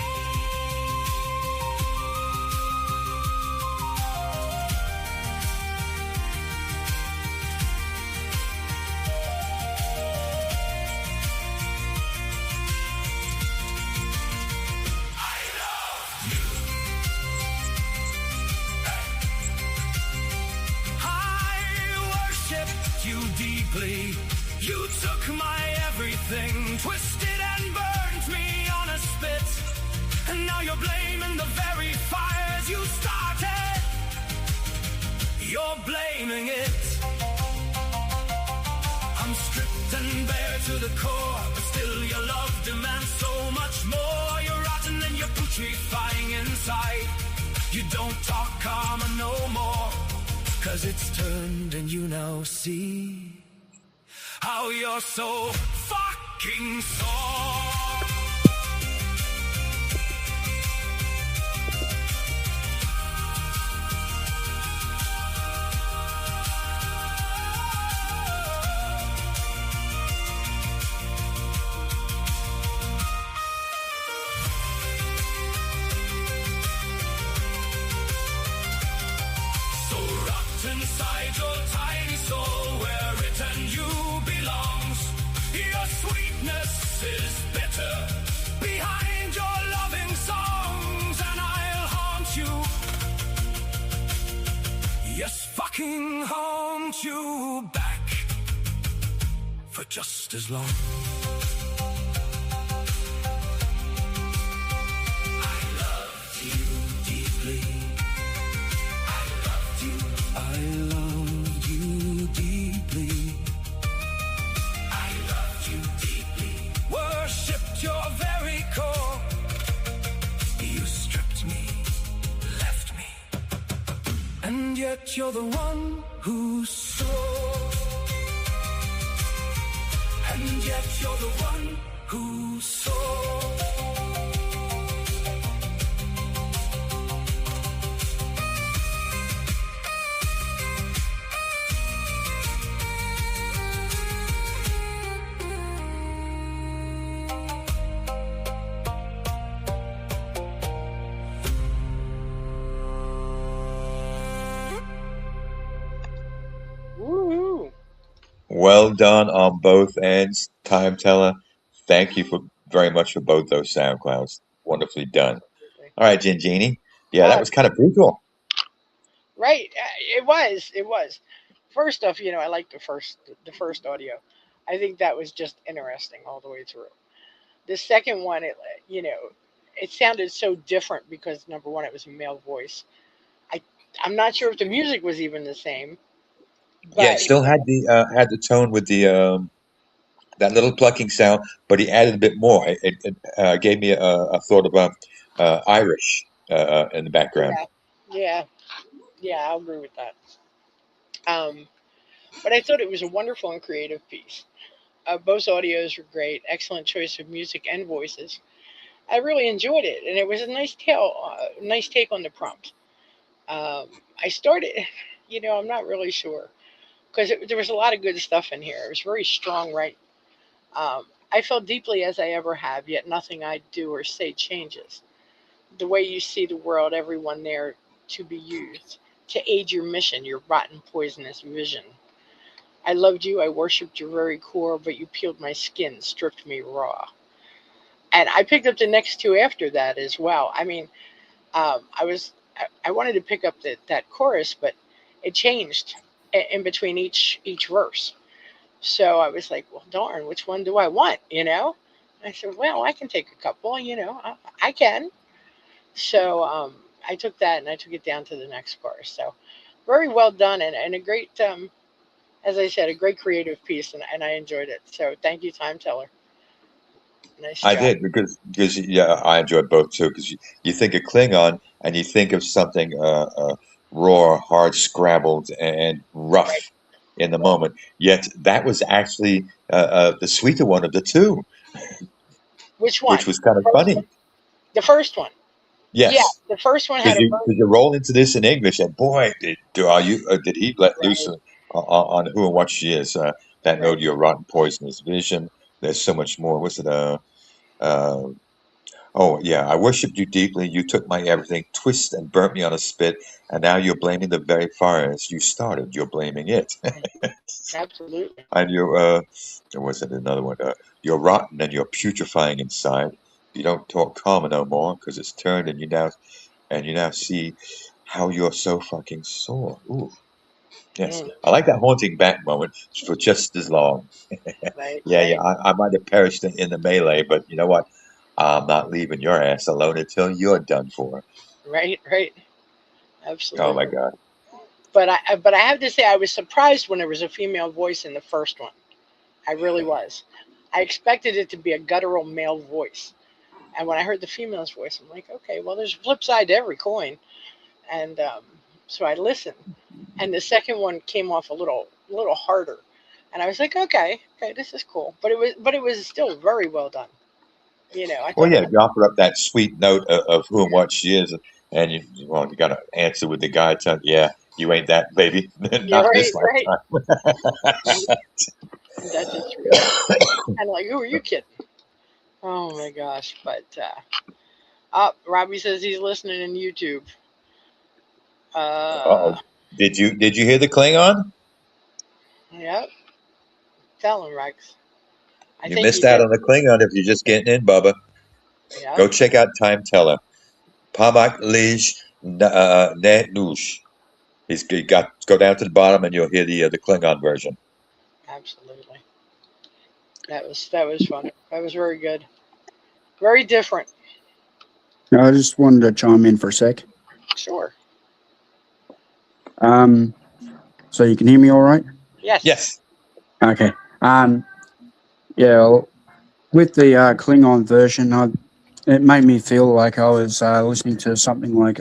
blaming it. I'm stripped and bare to the core, but still your love demands so much more. You're rotten and you're putrefying inside. You don't talk karma no more, 'cause it's turned and you now see how you're so fucking sore. Inside your tiny soul, where it and you belongs, your sweetness is bitter behind your loving songs, and I'll haunt you, yes, fucking haunt you back for just as long. I loved you deeply. I loved you deeply. I loved you deeply. Worshipped your very core. You stripped me, left me, and yet you're the one who saw. And yet you're the one who saw. Well done on both ends, Time Teller. Thank you very much for both those sound clouds. Wonderfully done. All right, Gingini. Yeah, that was kind of brutal. Right. It was. It was. First off, I like the first audio. I think that was just interesting all the way through. The second one, it sounded so different because number one, it was a male voice. I'm not sure if the music was even the same. But Yeah, it still had the tone with the that little plucking sound, but he added a bit more. It gave me a thought of Irish in the background. Yeah, I'll agree with that. But I thought it was a wonderful and creative piece. Both audios were great, excellent choice of music and voices. I really enjoyed it, and it was a nice take on the prompt. I started, I'm not really sure because there was a lot of good stuff in here. It was very strong, right? I felt deeply as I ever have, yet nothing I do or say changes. The way you see the world, everyone there to be used to aid your mission, your rotten, poisonous vision. I loved you, I worshipped your very core, but you peeled my skin, stripped me raw. And I picked up the next two after that as well. I mean, I wanted to pick up that chorus, but it changed in between each verse. So I was like, well, darn, which one do I want? And I said, well, I can take a couple. I can. So I took that and I took it down to the next chorus. So very well done and a great, as I said, a great creative piece, and I enjoyed it. So thank you, Time Teller. Nice I job. did because yeah, I enjoyed both too. Because you think of Klingon and you think of something raw, hard, scrabbled, and rough Right. in the moment. Yet that was actually the sweeter one of the two, Which one? which was kind of First one? funny. The first one. Yeah, Yes, the first one had because a you roll into this in English, and boy, did he let loose right, on who and what she is. That right. note, your rotten, poisonous vision. There's so much more. What's it? Uh, Oh, yeah, I worshipped you deeply. You took my everything, twisted and burnt me on a spit, and now you're blaming the very fires you started. You're blaming it. Absolutely. And was it another one? You're rotten and you're putrefying inside. You don't talk karma no more because it's turned, and you now see how you're so fucking sore. Ooh, yes, Mm, I like that haunting back moment for just as long. right, Yeah, yeah, right, I might have perished in the melee, but you know what? I'm not leaving your ass alone until you're done for. right, right. Oh my Absolutely. God. But I have to say I was surprised when there was a female voice in the first one. I really was. I expected it to be a guttural male voice. And when I heard the female's voice, I'm like, okay, well, there's a flip side to every coin. And so I listened. And the second one came off a little harder. And I was like, okay, this is cool. But it was still very well done. You know, I Well, thought, yeah, you offer up that sweet note of who and what she is, and you got to answer with the guy telling, yeah, you ain't that, baby, yeah, not right, this right. lifetime. That's the truth. And like, who are you kidding? Oh my gosh. But Robbie says he's listening in YouTube. Uh-oh. Did you hear the Klingon? Yep. Tell him, Rex. I You think missed he out did. on the Klingon if you're just getting in, Bubba. Yep. Go check out Time Teller. Pamak Lij Ne Nush. Go down to the bottom and you'll hear the Klingon version. Absolutely. That was fun. That was very good. Very different. I just wanted to chime in for a sec. Sure. So you can hear me all right? Yes. Yes. Okay. Yeah, with the Klingon version, it made me feel like I was listening to something like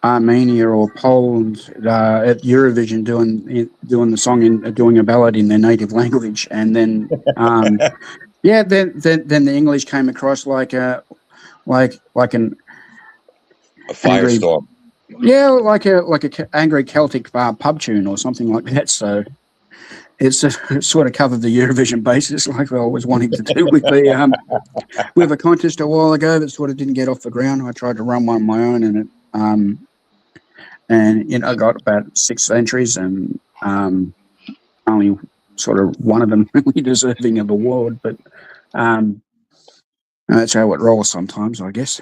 Armenia or Poland at Eurovision doing the song and doing a ballad in their native language, and then yeah, then the English came across like an A angry, firestorm. yeah, like a angry Celtic pub tune or something like that. So it's sort of covered the Eurovision basis, like I was wanting to do with the with a contest a while ago that sort of didn't get off the ground. I tried to run one of my own, and it and I got about 6 entries, and only sort of one of them really deserving of award. But that's how it rolls sometimes, I guess.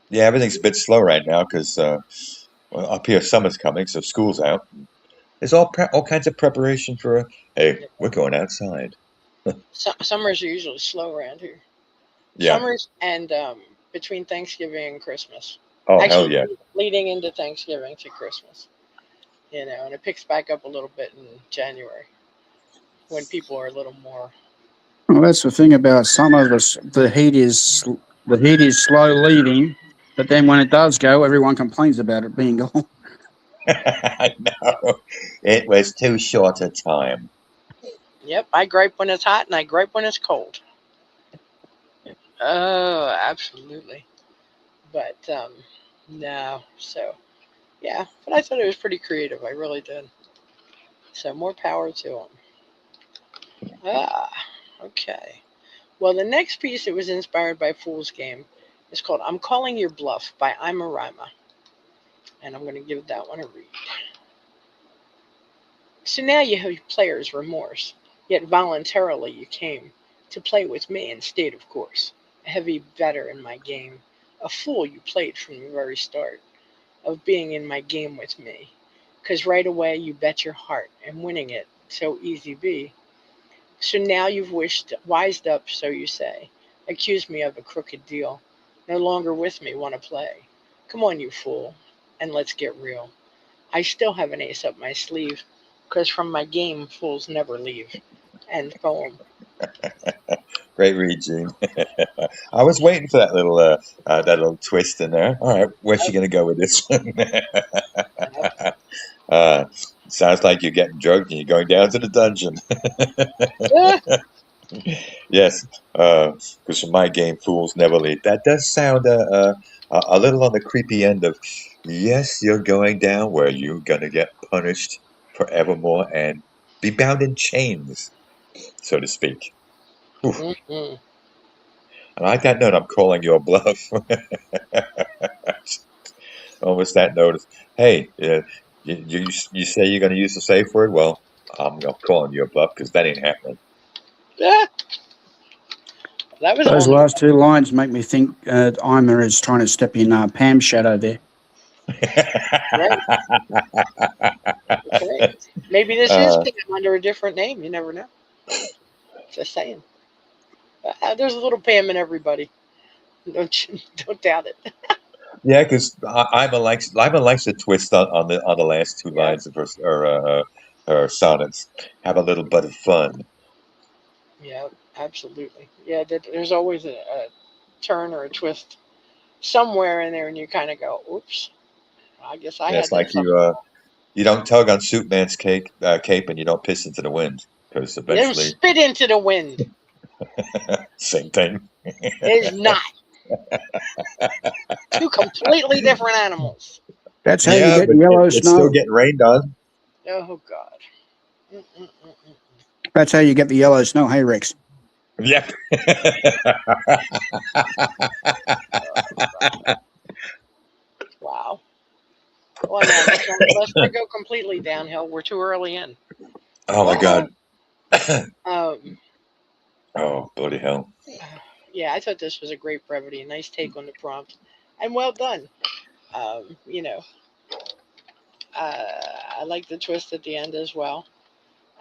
Yeah, everything's a bit slow right now because up here summer's coming, so school's out. There's all kinds of preparation for. Hey, we're going outside. Summers are usually slow around here. Yeah. Summers and between Thanksgiving and Christmas. Oh, hell Actually, yeah. leading into Thanksgiving to Christmas. You know, and it picks back up a little bit in January when people are a little more. Well, that's the thing about summer. The heat is slow leaving, but then when it does go, everyone complains about it being gone. I know. It was too short a time. Yep, I gripe when it's hot and I gripe when it's cold. Oh, absolutely. But no, so yeah, but I thought it was pretty creative. I really did. So more power to them. Okay. Well, the next piece that was inspired by Fool's Game is called "I'm Calling Your Bluff" by Rima, and I'm going to give that one a read. So now you have player's remorse, yet voluntarily you came to play with me in state of course. A heavy better in my game, a fool you played from the very start of being in my game with me. 'Cause right away you bet your heart and winning it so easy be. So now you've wised up, so you say, accuse me of a crooked deal, no longer with me wanna play. Come on, you fool, and let's get real. I still have an ace up my sleeve, 'cause from my game fools never leave. End poem. Great read, Gene. I was waiting for that little twist in there. All right, where's she Yep, going to go with this one? yep. uh, sounds like you're getting drugged and you're going down to the dungeon. Ah, Yes, because from my game, fools never leave. That does sound a little on the creepy end of, yes, you're going down where you're going to get punished forevermore and be bound in chains, so to speak. Oof. mm-mm. I like that note. I'm calling your bluff. Almost that note. Hey, you say you're going to use the safe word? Well, I'm calling your bluff because that ain't happening. Ah, that was a whole Those new last 2 lines make me think Ima is trying to step in Pam's shadow there. right. That's right. Maybe this is uh, Pam under a different name. You never know. Just saying. There's a little Pam in everybody. Don't doubt it. Yeah, because Iva likes to twist on the last two Yeah, lines of her sonnets. Have a little bit of fun. yeah, absolutely. Yeah, there's always a turn or a twist somewhere in there, and you kind of go, "Oops, I guess I Yeah, had it's that like something wrong." you don't tug on Superman's cape and you don't piss into the wind because You don't eventually spit into the wind. same thing. It is not two completely different animals. That's how you Yeah, get but yellow it's still snow. getting rained on. Oh God. Mm-mm-mm-mm. That's how you get the yellow snow. Hey, Rex. Yep. Wow. Well, now let's not go completely downhill. We're too early in. Oh my God. Um, Oh, bloody hell. yeah, I thought this was a great brevity, a nice take on the prompt, and well done. You know, I like the twist at the end as well,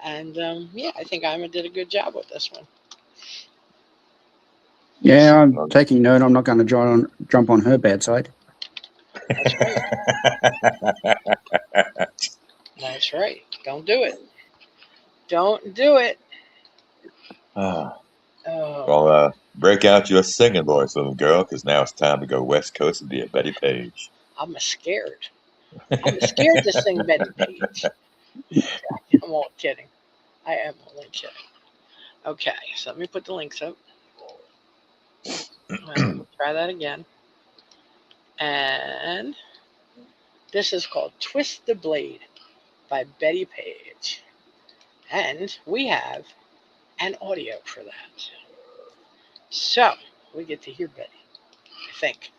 and yeah, I think Ima did a good job with this one. Yeah, I'm taking note. I'm not going to jump on her bad side. That's right. That's right. Don't do it. Don't do it. Ah, Oh, well, break out your singing voice, little girl, because now it's time to go West Coast and be a Betty Page. I'm scared. I'm scared to sing Betty Page. I'm only kidding. I am only kidding. Okay, so let me put the links up. Try that again. And this is called Twist the Blade by Betty Page. And we have an audio for that. So we get to hear Betty, I think.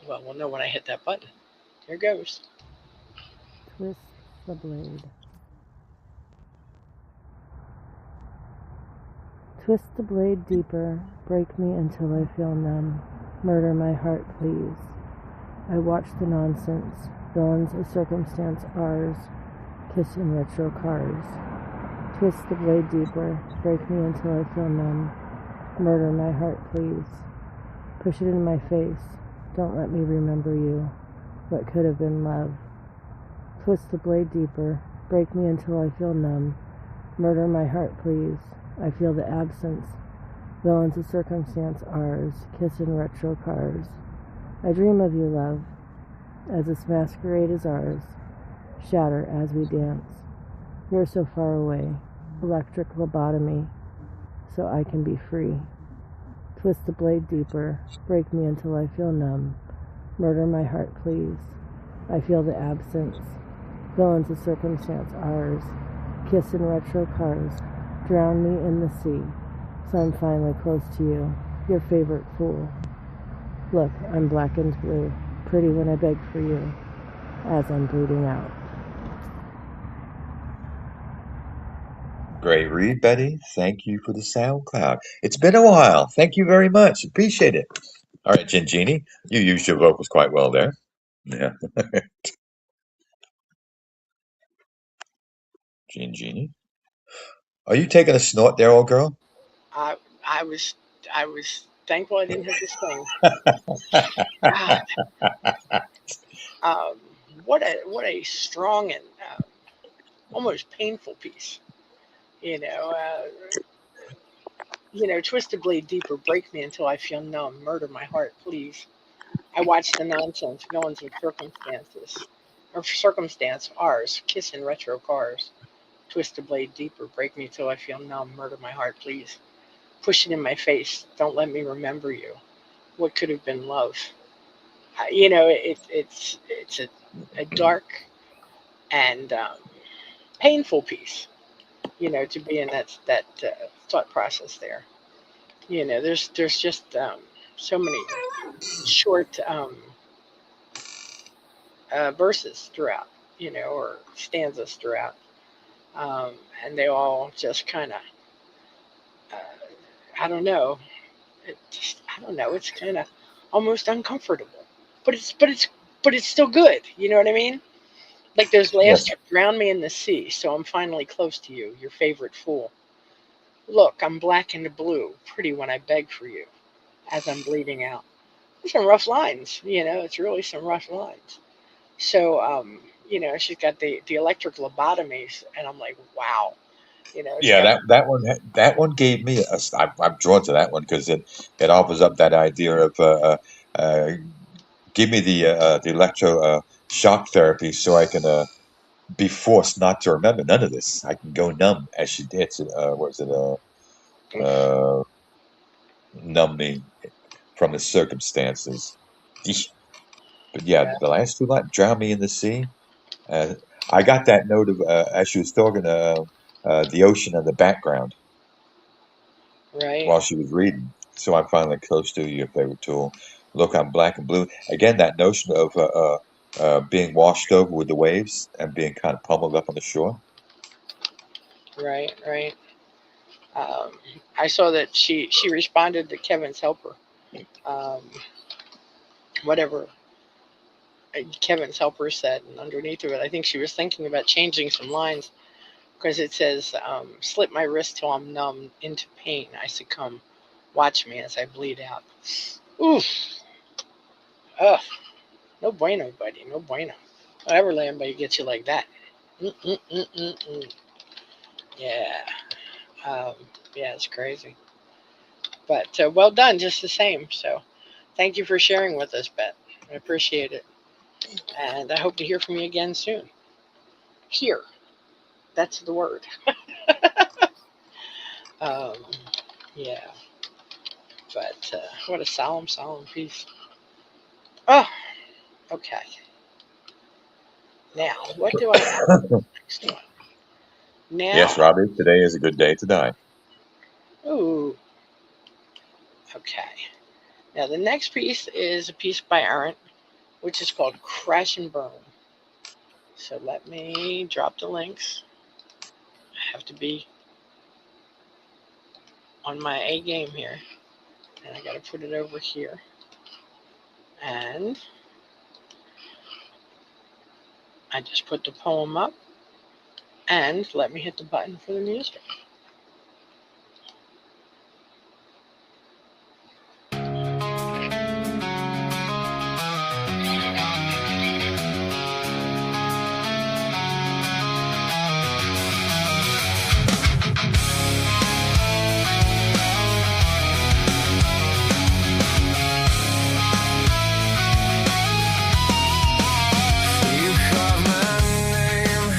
Well, we'll know when I hit that button. Here goes. Twist the blade. Twist the blade deeper, break me until I feel numb. Murder my heart, please. I watch the nonsense, villains of circumstance ours, kiss in retro cars. Twist the blade deeper, break me until I feel numb. Murder my heart, please. Push it in my face, don't let me remember you, what could have been love. Twist the blade deeper, break me until I feel numb. Murder my heart, please. I feel the absence. Villains of circumstance ours, kiss in retro cars. I dream of you, love, as this masquerade is ours. Shatter as we dance. You're so far away. Electric lobotomy, so I can be free. Twist the blade deeper, break me until I feel numb. Murder my heart, please. I feel the absence. Villains of circumstance ours. Kiss in retro cars. Drown me in the sea, so I'm finally close to you, your favorite fool. Look, I'm black and blue, pretty when I beg for you, as I'm bleeding out. Great read, Betty. Thank you for the SoundCloud. It's been a while. Thank you very much. Appreciate it. All right, Gingini, you used your vocals quite well there. Yeah. Gingini. Are you taking a snort there, old girl? I I was I was thankful I didn't have to sing. God, um, what a strong and almost painful piece. You know, uh, twist the blade deeper, break me until I feel numb, murder my heart, please. I watch the nonsense, villains with circumstances, or circumstance, ours, kiss in retro cars. Twist the blade deeper, break me till I feel numb, murder my heart, please. Push it in my face, don't let me remember you. What could have been love? It's a dark and painful piece. To be in that thought process there. There's just so many short verses throughout, or stanzas throughout, and they all just kind of, I don't know, I don't know. It's kind of almost uncomfortable, but it's still good. You know what I mean? Like those last Yes. two, drown me in the sea, so I'm finally close to you, your favorite fool. Look, I'm black and blue, pretty when I beg for you, as I'm bleeding out. some rough lines. It's really some rough lines. So, she's got the electric lobotomies, and I'm like, wow. It's Yeah, got that one gave me I'm drawn to that one because it offers up that idea of uh, give me the electro shock therapy so I can be forced not to remember none of this. I can go numb as she did. What was it? Uh, Numb me from the circumstances. Eesh. But yeah, yeah, the last two lines, drown me in the sea. Uh, I got that note of as she was talking the ocean in the background right. while she was reading. So I'm finally close to your favorite tool. Look, I'm black and blue. Again, that notion of being washed over with the waves and being kind of pummeled up on the shore. Right, right. Um, I saw that she responded to Kevin's helper. Um, whatever Kevin's helper said, and underneath of it, I think she was thinking about changing some lines because it says, "Slit my wrist till I'm numb, into pain I succumb. Watch me as I bleed out." Oof. Ugh. No bueno, buddy. No bueno. Don't ever let anybody get you like that. Mm-mm-mm-mm-mm. Yeah. Um, yeah, it's crazy. But well done, just the same. So thank you for sharing with us, Bet. I appreciate it. And I hope to hear from you again soon. Here. That's the word. Um, yeah. But what a solemn, solemn piece. Oh, okay. Now, what do I have next one? Yes, Now, Robbie, today is a good day to die. ooh, okay. Now, the next piece is a piece by Arendt, which is called Crash and Burn. So let me drop the links. I have to be on my A game here. And I got to put it over here. And I just put the poem up. And let me hit the button for the music. You carved my name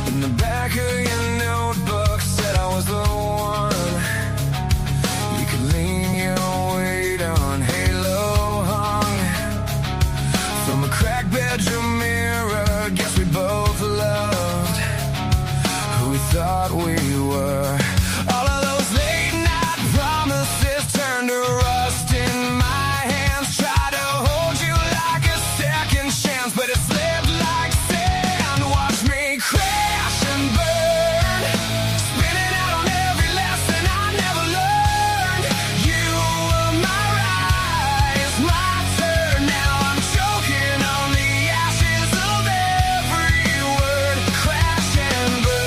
in the back of your notebook, said I was the one you could lean your weight on. Halo hung from a cracked bedroom mirror. Guess we both loved who we thought we were. All of those late night promises turned to rust in my hands. Tried to hold you like a second chance, but it slipped like sand. Watch me crash and burn, spinning out on every lesson I never learned. You were my rise, my turn. Now I'm choking on the ashes of every word. Crash and burn,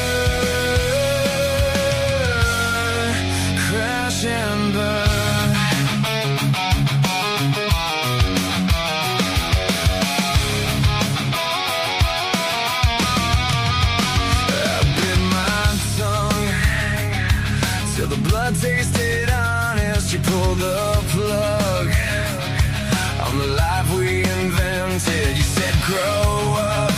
crash and burn. I bit my tongue till the blood tasted honest. You pulled the plug on the life we invented. You said grow up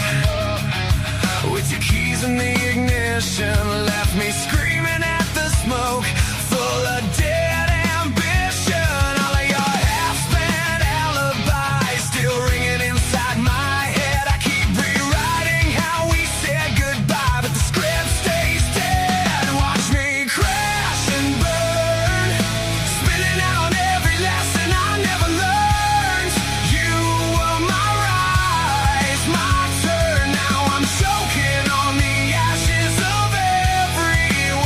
with your keys in the ignition. Left me screaming at the smoke, full of dead ambition. All of your half-spent alibis still ringing inside my head. I keep rewriting how we said goodbye, but the script stays dead. Watch me crash and burn, spinning out on every lesson I never learned. You were my rise, my turn. Now I'm choking on the ashes of every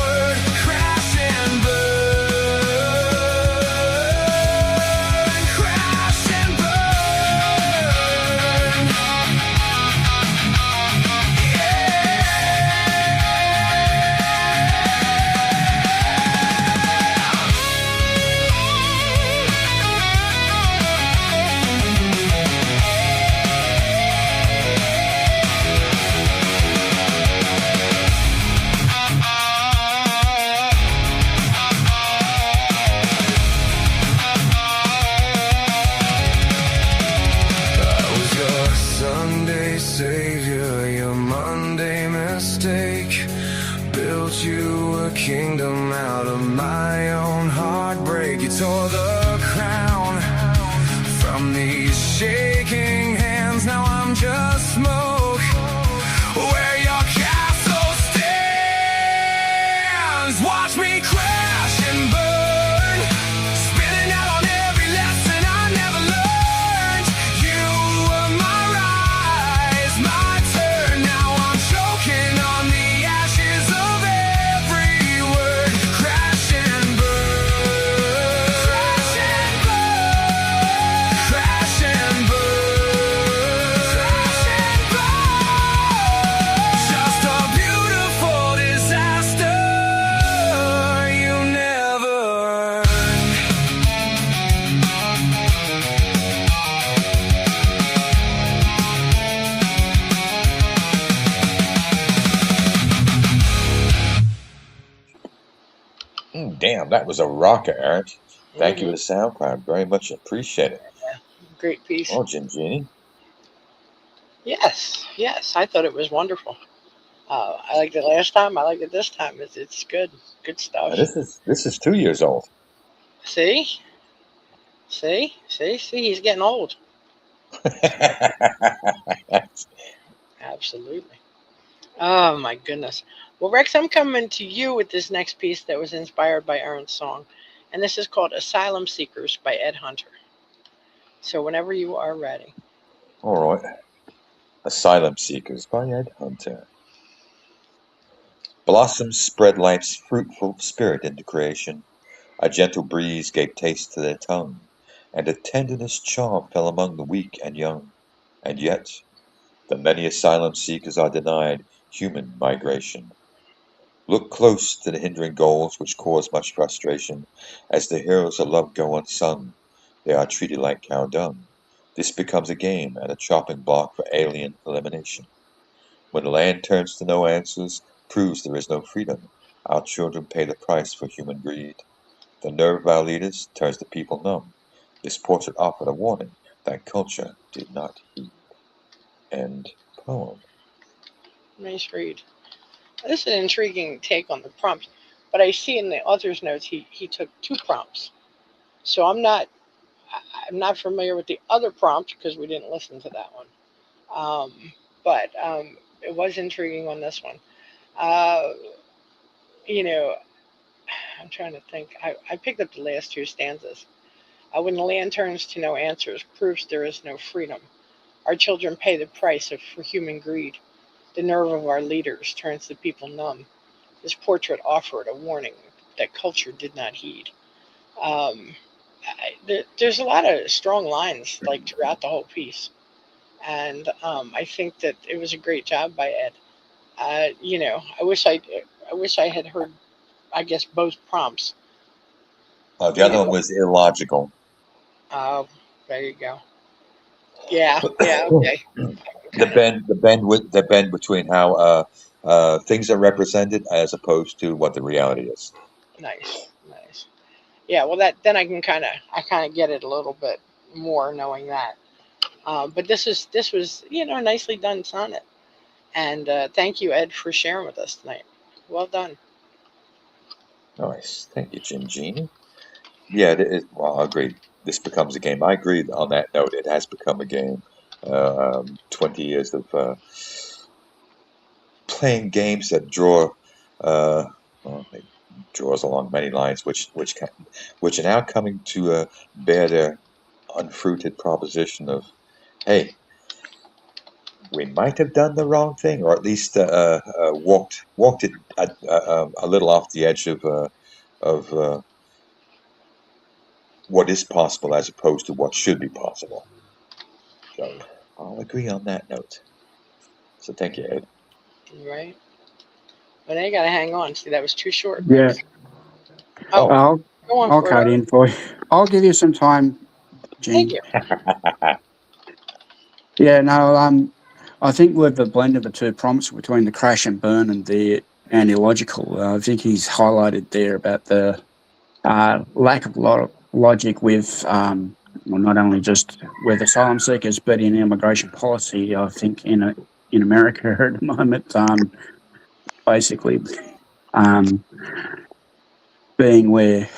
came out of my own heartbreak. You tore the crown from these shaking hands. Now I'm just smoke where your castle stands. Watch me crash and burn, spinning out on every lesson I never learned. You were my rise, my turn. Now I'm choking on the ashes of every word. Crash and burn, crash and burn, crash and burn, crash and burn. Just a beautiful disaster you never earned. Damn, that was a rocker, Art. Thank you Mhm. for the SoundCloud. Very much appreciate it. Great piece. Oh, Gingini. Yes, yes, I thought it was wonderful. I liked it last time. I liked it this time. It's good, good stuff. This is 2 years old. See, see. He's getting old. Absolutely. Oh my goodness. Well, Rex, I'm coming to you with this next piece that was inspired by Aaron's song, and this is called "Asylum Seekers" by Ed Hunter. So whenever you are ready. All right. Asylum Seekers by Ed Hunter. Blossoms spread life's fruitful spirit into creation. A gentle breeze gave taste to their tongue, and a tenderness charm fell among the weak and young. And yet, the many asylum seekers are denied human migration. Look close to the hindering goals which cause much frustration. As the heroes of love go unsung, they are treated like cow dung. This becomes a game and a chopping block for alien elimination. When the land turns to no answers, proves there is no freedom. Our children pay the price for human greed. The nerve of our leaders turns the people numb. This portrait offered a warning that culture did not heed. End poem. Nice read. This is an intriguing take on the prompt, but I see in the author's notes he took 2 prompts. So I'm not familiar with the other prompt because we didn't listen to that one. But it was intriguing on this one. Uh, you know, I'm trying to think. I picked up the last 2 stanzas. When the land turns to no answers, proves there is no freedom. Our children pay the price for human greed. The nerve of our leaders turns the people numb. This portrait offered a warning that culture did not heed. There's a lot of strong lines like throughout the whole piece, and I think that it was a great job by Ed. I wish I had heard, I guess, both prompts. The other one was illogical. There you go. Yeah, okay. The bend between how things are represented as opposed to what the reality is. Nice. Yeah, well, then I kind of get it a little bit more knowing that. But this was a nicely done sonnet, and thank you, Ed, for sharing with us tonight. Well done. Nice, thank you, Gingini. Yeah, well, I agree. This becomes a game. I agree on that note. It has become a game. 20 years of playing games that draw, it draws along many lines, which are now coming to bear their unfruited proposition of, hey, we might have done the wrong thing, or at least walked it a little off the edge of what is possible as opposed to what should be possible. So I'll agree on that note. So thank you, Ed. Right. But now you got to hang on. See, that was too short. Yeah. Oh. I'll cut in for you. I'll give you some time, Gene. Thank you. Yeah, no, I think with the blend of the 2 prompts between the crash and burn and the illogical, I think he's highlighted there about the lack of logic with not only just with asylum seekers, but in immigration policy. I think in America at the moment, basically, being where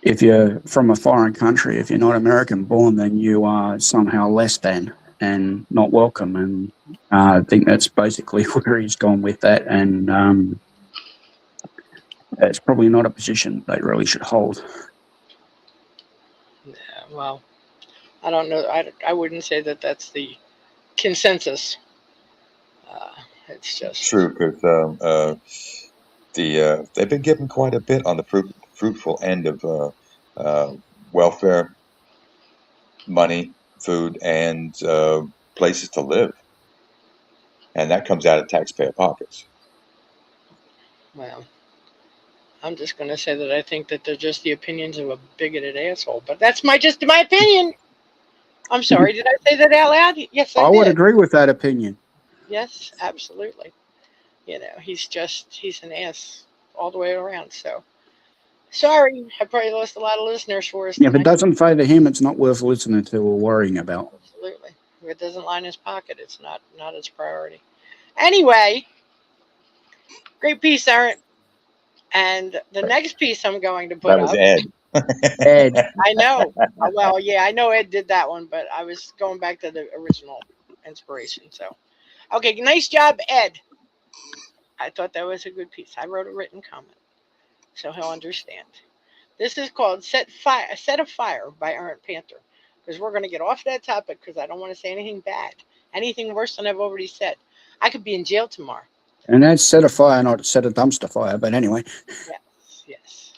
if you're from a foreign country, if you're not American born, then you are somehow less than and not welcome. And I think that's basically where he's gone with that. And it's probably not a position they really should hold. Yeah, well, I don't know. I wouldn't say that that's the consensus. It's just True, because they've been given quite a bit on the fruitful end of welfare, money, food, and places to live, and that comes out of taxpayer pockets. well. I'm just going to say that I think that they're just the opinions of a bigoted asshole. But that's just my opinion. I'm sorry. Did I say that out loud? Yes, I I would did. agree with that opinion. Yes, absolutely. He's an ass all the way around. So sorry, I probably lost a lot of listeners for us If it tonight. doesn't favour him, it's not worth listening to or worrying about. Absolutely. If it doesn't line his pocket, it's not his priority. Anyway, great piece, Aaron. And the next piece I'm going to put That was up. Ed. Ed. I know. Well, yeah, I know Ed did that one, but I was going back to the original inspiration. So, okay, nice job, Ed. I thought that was a good piece. I wrote a written comment, so he'll understand. This is called Set of Fire by Errant Panther, because we're going to get off that topic because I don't want to say anything bad, anything worse than I've already said. I could be in jail tomorrow. And that's set a fire, not set a dumpster fire. But anyway. Yes.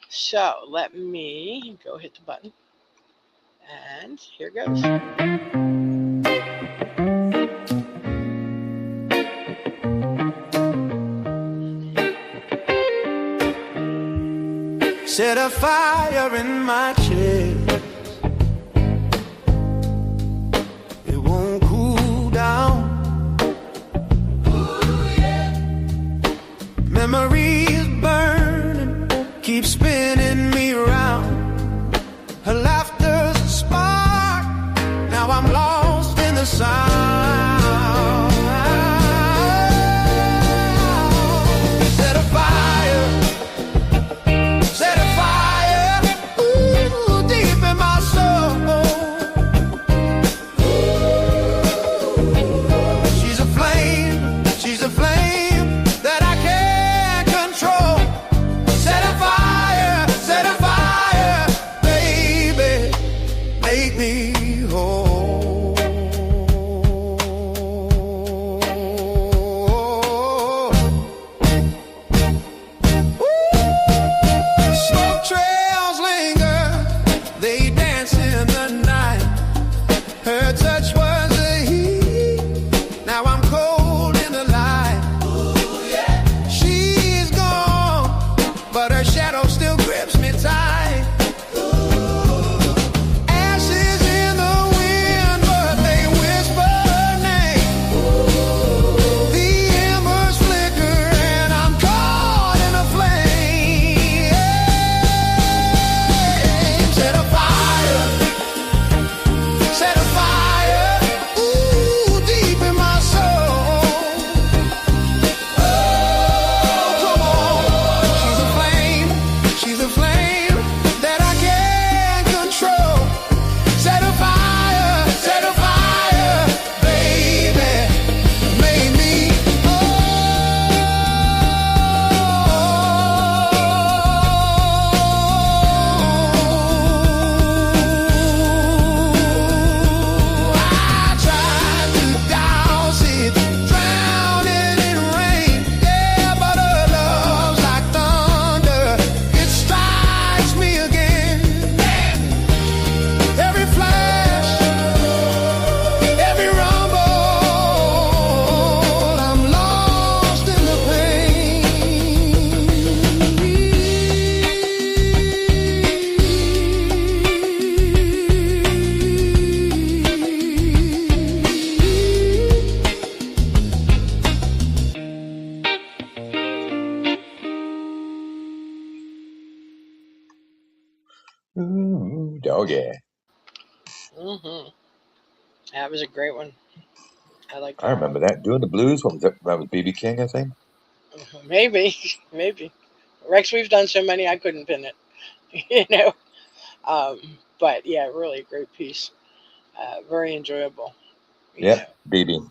So let me go hit the button. And here goes. Set a fire in my chest. It won't cool down. Ooh, yeah. Memories burning, keep spinning me around. Her laughter's a spark. Now I'm lost in the sound. Set a fire. Set a fire, ooh, deep in my soul. She's a flame that I can't control. Set a fire, baby, make me whole. Smoke trails linger, they dance in the night. Her touch was a heat, now I'm cold in the light. She's gone, but her shadow still grips me tight. Ashes in the wind, but they whisper her name. The embers flicker and I'm caught in a flame. Set a fire, ooh, deep in my soul. Oh, come on. She's a flame that I can't control. Set a fire, baby, make me I tried to douse it, drown it in rain. Yeah, but her love's like thunder, it strikes me again. Every flash, every rumble, I'm lost in the Ooh, doggy. That was a great one. I like that. I remember that. Doing the blues. What was that? That was B.B. King, I think. Maybe. Rex, we've done so many, I couldn't pin it. you know. But yeah, really a great piece. Very enjoyable. Yep, Yeah, BB.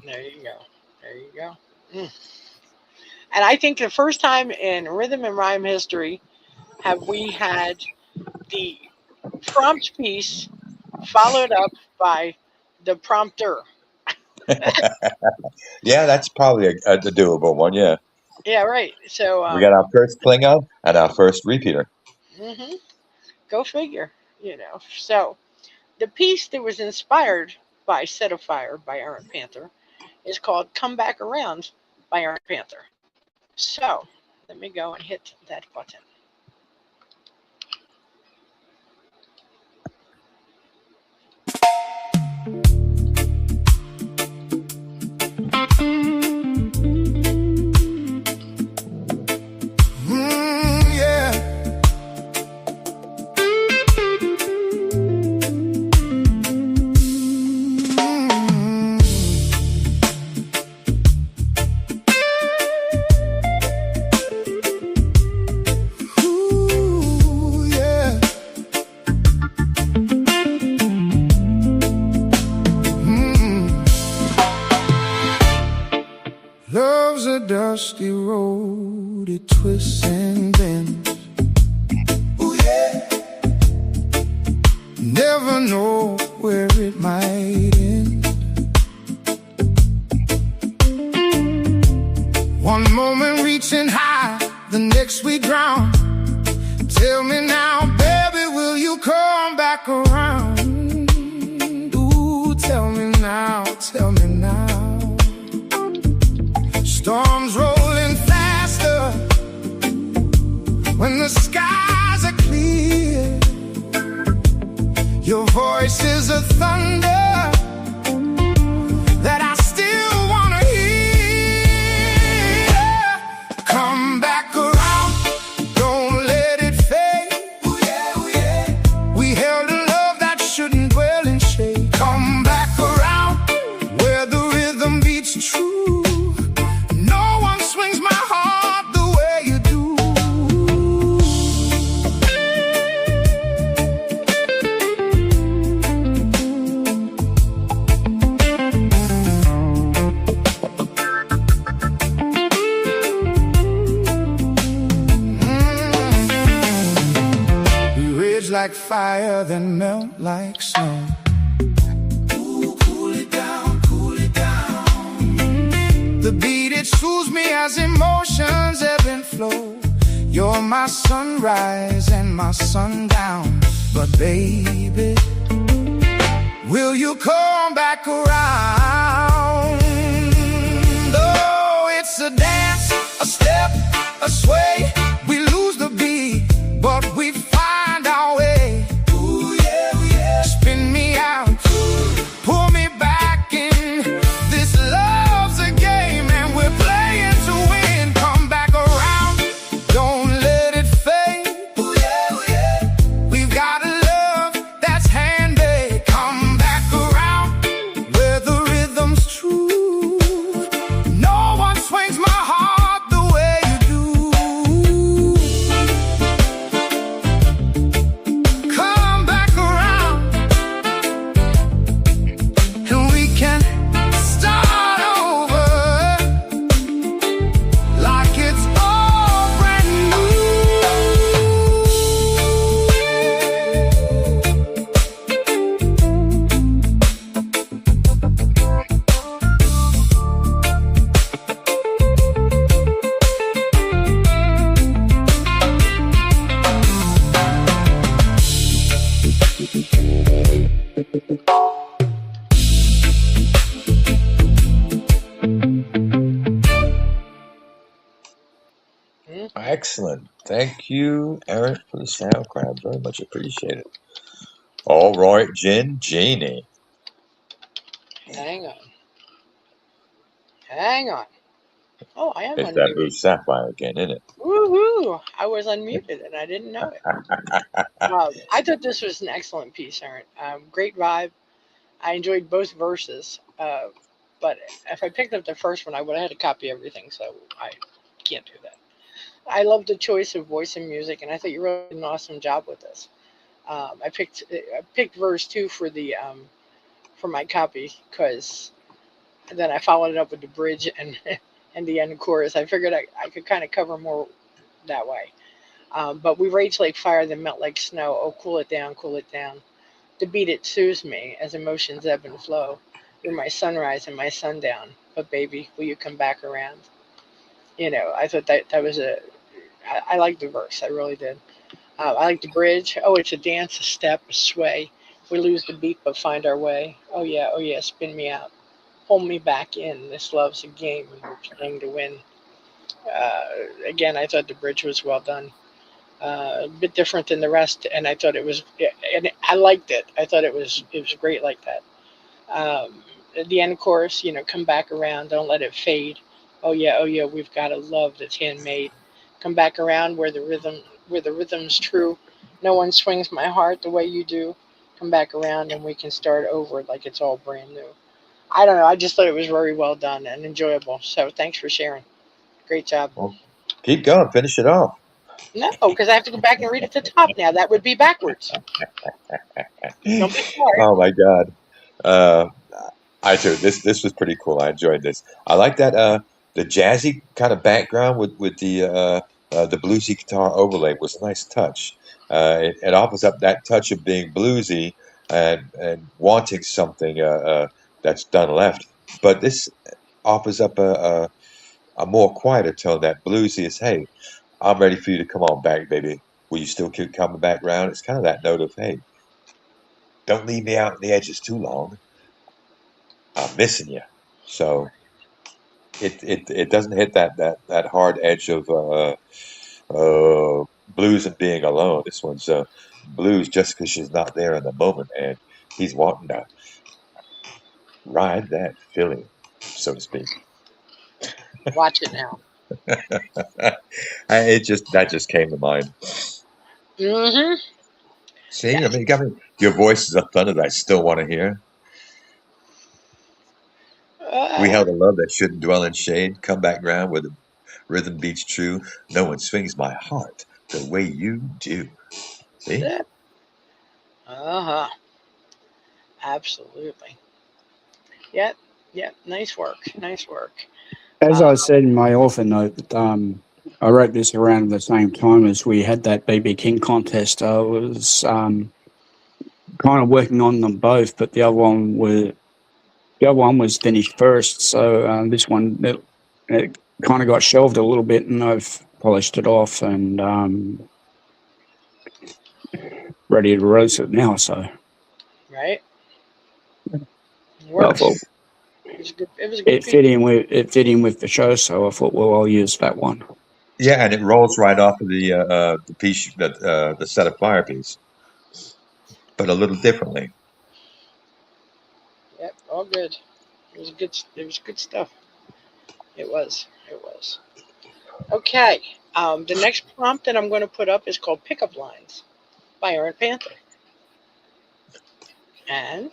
there you go. There you go. Mm. And I think the first time in rhythm and rhyme history have we had the prompt piece followed up by the prompter. Yeah, that's probably a doable one. Yeah, Yeah, right. So, we got our first Klingon and our first repeater. mhm, go figure. So the piece that was inspired by "Set of Fire" by Errant Panther is called "Come Back Around" by Errant Panther. So let me go and hit that button. Yeah. Ooh, yeah. Love's a dusty road, it twists and bends. Ooh, yeah. Never know where it might end. One moment reaching high, the next we drown. Tell me now, baby, will you come back around? Ooh, tell me now, tell me now. Storms rolling faster when the skies are clear. Your voice is a thunder that I still wanna hear. Come back around, don't let it fade. Ooh, yeah, ooh, yeah. We held a love that shouldn't dwell in shade. Come back around, where the rhythm beats true. No one swings my heart the way you do. We rage like fire, then melt like snow. Ooh, cool it down, cool it down. The beat, it soothes me as emotions ebb and flow. You're my sunrise and my sundown. But baby, will you come back around? Oh, it's a dance, a step, a sway. We lose the beat, but we find our way. Ooh, yeah, yeah. Spin me out, pull me back in. This love's a game and we're playing to win. Come back around, don't let it fade. Ooh, yeah, yeah. We've got a love that's handmade. Come back around, where the rhythm's true. No one swings my heart the way you do. Come back around, and we can start over like it's all brand new. Mm. Excellent. Thank you, Eric, for the SoundCloud. Very much appreciated. All right, Jeannie. Hang on. Hang on. Oh, I am It's that blue unmuted. sapphire again, isn't it? Woohoo! I was unmuted and I didn't know it. I thought this was an excellent piece, Aaron. Great vibe. I enjoyed both verses. But if I picked up the first one, I would have had to copy everything, so I can't do that. I love the choice of voice and music, and I thought you really did an awesome job with this. I picked verse 2 for my copy because then I followed it up with the bridge and and the end chorus. I figured I could kind of cover more that way. But we rage like fire, then melt like snow. Oh, cool it down, cool it down. The beat it soothes me as emotions ebb and flow. You're my sunrise and my sundown. But baby, will you come back around? I thought that was I liked the verse. I really did. I like the bridge. Oh, it's a dance, a step, a sway. We lose the beat but find our way. Oh yeah, spin me out. Hold me back in. This love's a game and we're playing to win. Again, I thought the bridge was well done. A bit different than the rest, and I thought it was, and I liked it. I thought it was great like that. The end chorus, come back around, don't let it fade. Oh yeah, we've got a love that's handmade. Come back around where the rhythm's true. No one swings my heart the way you do. Come back around and we can start over like it's all brand new. I don't know. I just thought it was very well done and enjoyable. So thanks for sharing. Great job. Well, keep going. Finish it off. No, because I have to go back and read it to the top now. That would be backwards. Don't be sorry. Oh my God. Uh, I too. This was pretty cool. I enjoyed this. I like that the jazzy kind of background with the bluesy guitar overlay was a nice touch. It offers up that touch of being bluesy and wanting something that's done left. But this offers up a more quieter tone. That bluesy is, hey, I'm ready for you to come on back, baby. Will you still keep coming back round? It's kind of that note of, hey, don't leave me out on the edges too long. I'm missing you. So it doesn't hit that hard edge of blues and being alone. This one's blues just because she's not there in the moment, and he's wanting to ride that filly, so to speak. Watch it now. That just came to mind. Mm-hmm. See, I mean, you got me. Your voice is a thunder that I still want to hear. We held a love that shouldn't dwell in shade. Come back round where the rhythm beats true. No one swings my heart the way you do. See? Uh-huh. Absolutely. Yep. Nice work. As I said in my author note, that I wrote this around the same time as we had that BB King contest. I was kind of working on them both, but the other one was finished first. So this one it kind of got shelved a little bit, and I've polished it off and ready to release it now. So Right. well, I thought It was a good it fit in with the show, so I thought, well, I'll use that one. Yeah, and it rolls right off of the piece that the set of fire piece, but a little differently. Yep, all good. It was good stuff. It was. Okay. The next prompt that I'm going to put up is called Pickup Lines by Aaron Panther. And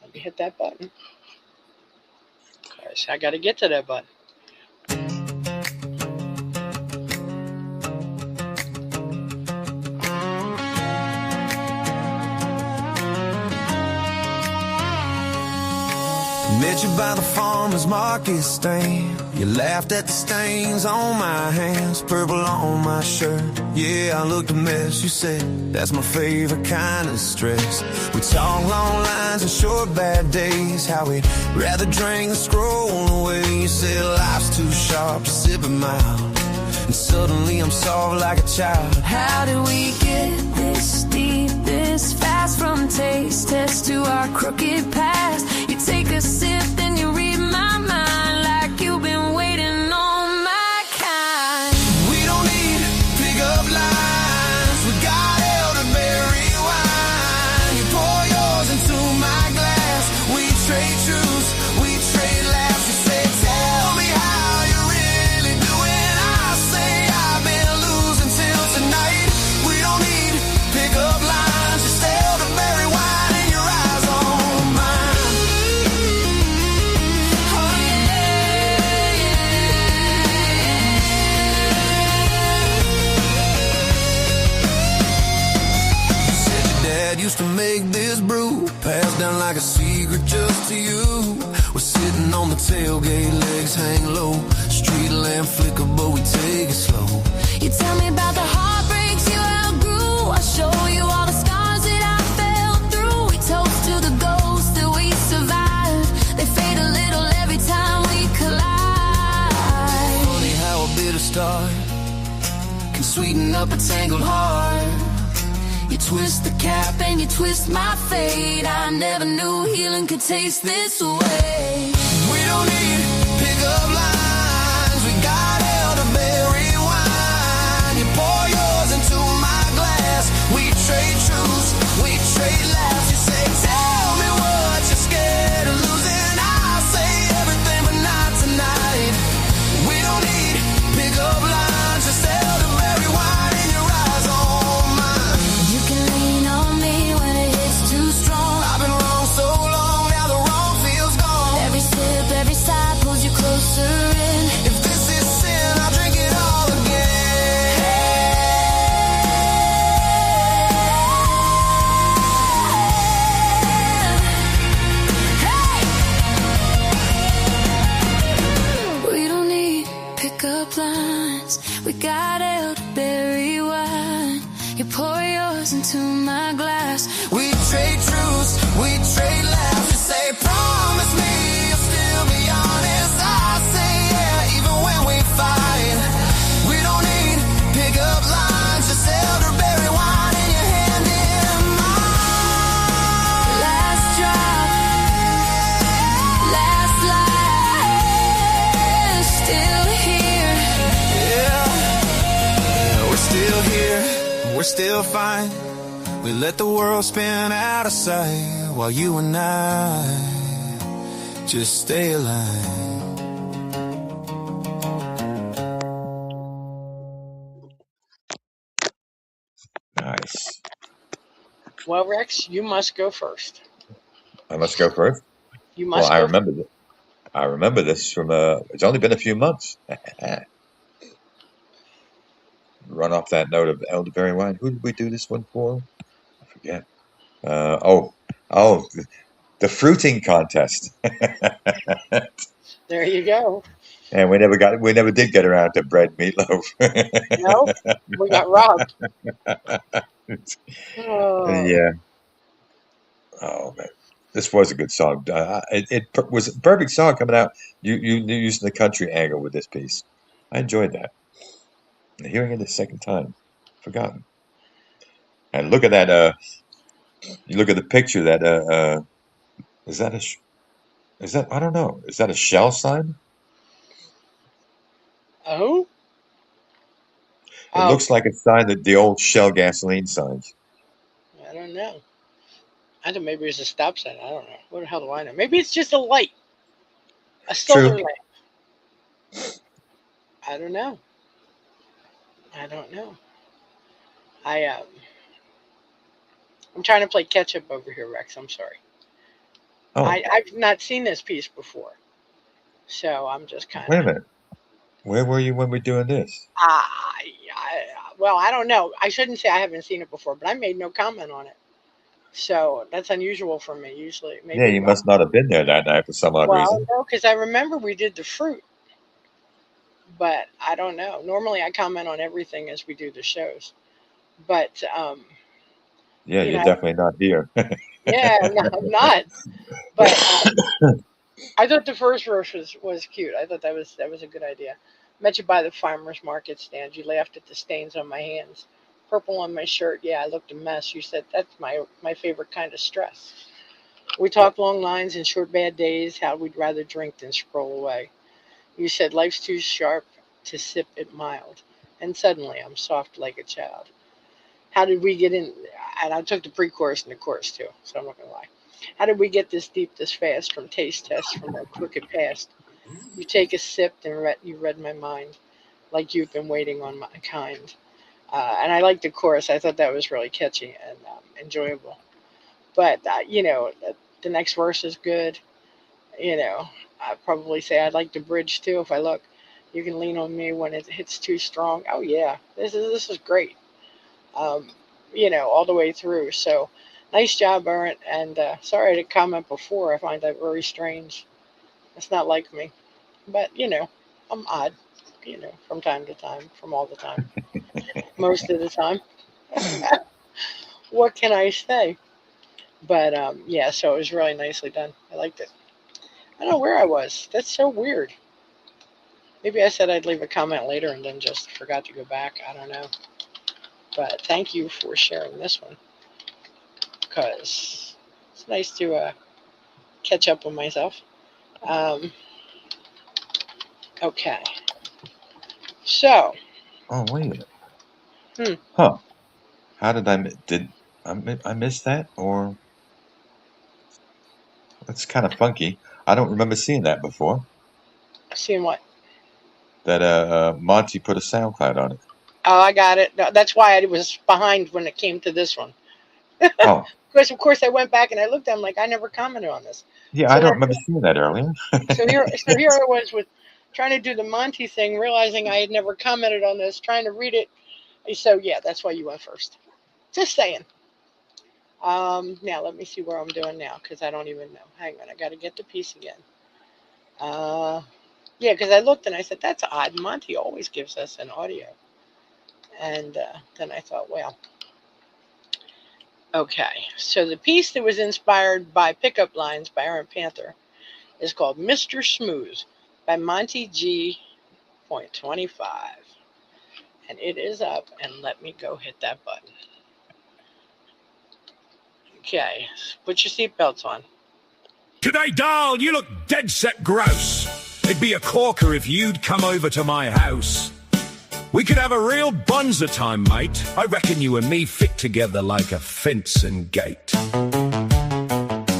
let me hit that button. Guys, I got to get to that button. Met you by the farmer's market stand. You laughed at the stains on my hands, purple on my shirt. Yeah, I looked a mess. You said, that's my favorite kind of stress. We talk long lines and short bad days, how we'd rather drink than scroll away. You said life's too sharp to sip them out, and suddenly I'm soft like a child. How did we get this deep, this fast? From taste test to our crooked past. You take a sip, then you read my mind like you've been waiting on my kind. We don't need pickup lines. We got elderberry wine. You pour yours into my glass. We trade truths, we trade laughs. You say, tell me how you're really doing. I say I've been losing till tonight. We don't need pickup lines. Just elderberry wine and your eyes on mine. Oh yeah. used to make this brew, passed down like a secret just to you. We're sitting on the tailgate, legs hang low, street lamp flicker, but we take it slow. You tell me about the heartbreaks you outgrew. I show you all the scars that I fell through. We toast to the ghosts that we survived. They fade a little every time we collide. Funny how a bitter start can sweeten up a tangled heart. You twist the cap and you twist my fate. I never knew healing could taste this way. We don't need pickup lines, we got elderberry wine. You pour yours into my glass, we trade truths, we trade laughs. You say, tell me what you're scared of losing. I'll say everything, but not tonight. We don't need pickup lines, just elderberry wine in your eyes on mine. You can lean on me when it hits too strong. I've been wrong so long, now the wrong feels gone. Every sip, every sigh pulls you closer in. If this is sin, I'll drink it all again. We don't need pickup lines. We got elderberry wine. You pour yours into my glass. We trade truths, we trade laughs. You say, promise me you'll still be honest. I say, yeah, even when we fight. We don't need pickup lines, just elderberry wine in your hand in mine. Last drop, last light, still here. Yeah, we're still here, we're still fine. We let the world spin out of sight while you and I just stay alive. Nice. Well, Rex, you must go first. I must go first. You Well, must I go remember this. I remember this from. It's only been a few months. Run off that note of elderberry wine. Who did we do this one for? I forget. Oh, the fruiting contest. There you go. And we never did get around to bread meatloaf. No, we got robbed. Oh. Yeah. Oh man, this was a good song. It was a perfect song coming out. You using the country angle with this piece. I enjoyed that. And hearing it the second time, forgotten. And look at that. You look at the picture. That is that I don't know. Is that a shell sign? Oh? It looks like a sign that the old Shell gasoline signs. I don't know. I thought maybe it's a stop sign. I don't know. What the hell do I know? Maybe it's just a light. A solar lamp. I don't know. I'm trying to play catch up over here, Rex. I'm sorry. Oh. I've not seen this piece before. So I'm just kind of... Wait a minute. Where were you when we were doing this? Well, I don't know. I shouldn't say I haven't seen it before, but I made no comment on it. So that's unusual for me. Usually, maybe. Yeah, you must not have been there that night for some odd reason. Well, no, because I remember we did the fruit, but I don't know. Normally, I comment on everything as we do the shows, but yeah, you're definitely not here. Yeah, no, I'm not. But I thought the first verse was cute. I thought that was a good idea. Met you by the farmer's market stand. You laughed at the stains on my hands. Purple on my shirt. Yeah, I looked a mess. You said, that's my favorite kind of stress. We talked long lines and short bad days, how we'd rather drink than scroll away. You said, life's too sharp to sip it mild. And suddenly, I'm soft like a child. How did we get in? And I took the pre-chorus and the chorus too, so I'm not going to lie. How did we get this deep, this fast, from taste tests from our crooked past? You take a sip and you read my mind, like you've been waiting on my kind. And I liked the chorus. I thought that was really catchy and enjoyable. But, the next verse is good. I'd probably say I'd like the bridge too if I look. You can lean on me when it hits too strong. Oh, yeah, this is great. All the way through. So Nice job, Aaron. And sorry to comment before. I find that very strange. It's not like me. But, I'm odd, from time to time, from all the time, most of the time. What can I say? But, yeah, so it was really nicely done. I liked it. I don't know where I was. That's so weird. Maybe I said I'd leave a comment later and then just forgot to go back. I don't know. But thank you for sharing this one, because it's nice to catch up with myself. Okay. So. Oh, wait a minute. Hmm. Huh. How did I miss that? Or that's kind of funky. I don't remember seeing that before. Seeing what? That Monty put a SoundCloud on it. Oh, I got it. No, that's why I was behind when it came to this one. Oh. Because, of course, I went back and I looked at them like I never commented on this. Yeah, So I don't remember seeing that earlier. So here I was with trying to do the Monty thing, realizing I had never commented on this, trying to read it. So, yeah, that's why you went first. Just saying. Now, let me see where I'm doing now, because I don't even know. Hang on, I got to get the piece again. Yeah, because I looked and I said, that's odd. Monty always gives us an audio. And then I thought, well, okay. So the piece that was inspired by Pickup Lines by Aaron Panther is called Mr. Smooth by Monty G. .25. And it is up, and let me go hit that button. Okay, put your seatbelts on. G'day, doll, you look dead set gross. It'd be a corker if you'd come over to my house. We could have a real bonza time, mate. I reckon you and me fit together like a fence and gate.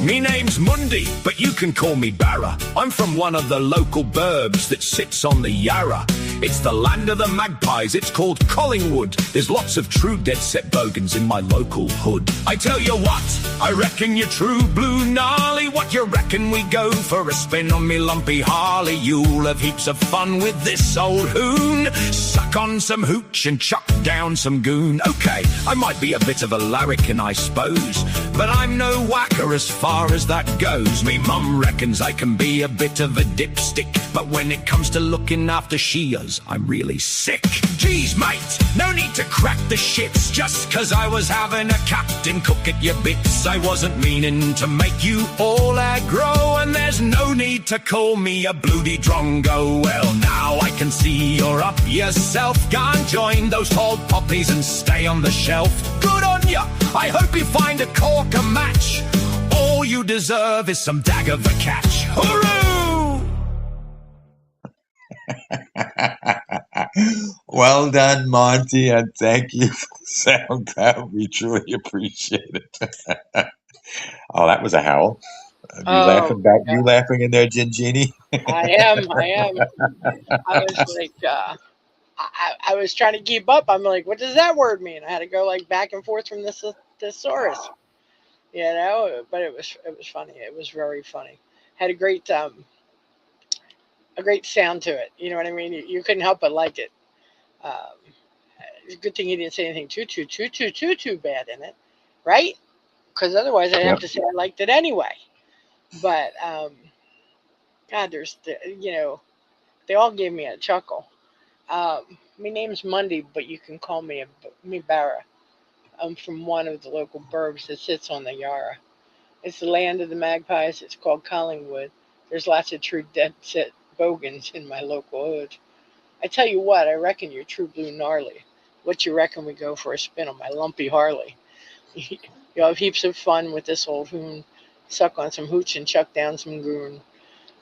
Me name's Mundy, but you can call me Barra. I'm from one of the local burbs that sits on the Yarra. It's the land of the magpies, it's called Collingwood. There's lots of true dead-set bogans in my local hood. I tell you what, I reckon you're true blue gnarly. What you reckon we go for a spin on me lumpy Harley? You'll have heaps of fun with this old hoon. Suck on some hooch and chuck down some goon. Okay, I might be a bit of a larrikin, I suppose, but I'm no whacker as far as that goes. Me mum reckons I can be a bit of a dipstick, but when it comes to looking after shears, I'm really sick. Geez, mate, no need to crack the shits just 'cause I was having a captain cook at your bits. I wasn't meaning to make you all aggro, and there's no need to call me a bloody drongo. Well, now I can see you're up yourself. Go and join those tall poppies and stay on the shelf. Good on ya, I hope you find a corker match. All you deserve is some dagger of a catch. Hooroo! Well done, Monty, and thank you for the SoundCloud. We truly appreciate it. Oh, that was a howl. You laughing in there, Gingini? I am. I was like, I was trying to keep up. I'm like, what does that word mean? I had to go like back and forth from this thesaurus, but it was funny. It was very funny. Had a great sound to it. You know what I mean? You couldn't help but like it. It's a good thing he didn't say anything too bad in it, right? Because otherwise I'd have to say I liked it anyway. But God, they all gave me a chuckle. My name's Mundy, but you can call me Barra. I'm from one of the local burbs that sits on the Yarra. It's the land of the magpies. It's called Collingwood. There's lots of true dead-set bogans in my local hood. I tell you what, I reckon you're true blue gnarly. What you reckon we go for a spin on my lumpy Harley? You'll have heaps of fun with this old hoon. Suck on some hooch and chuck down some goon.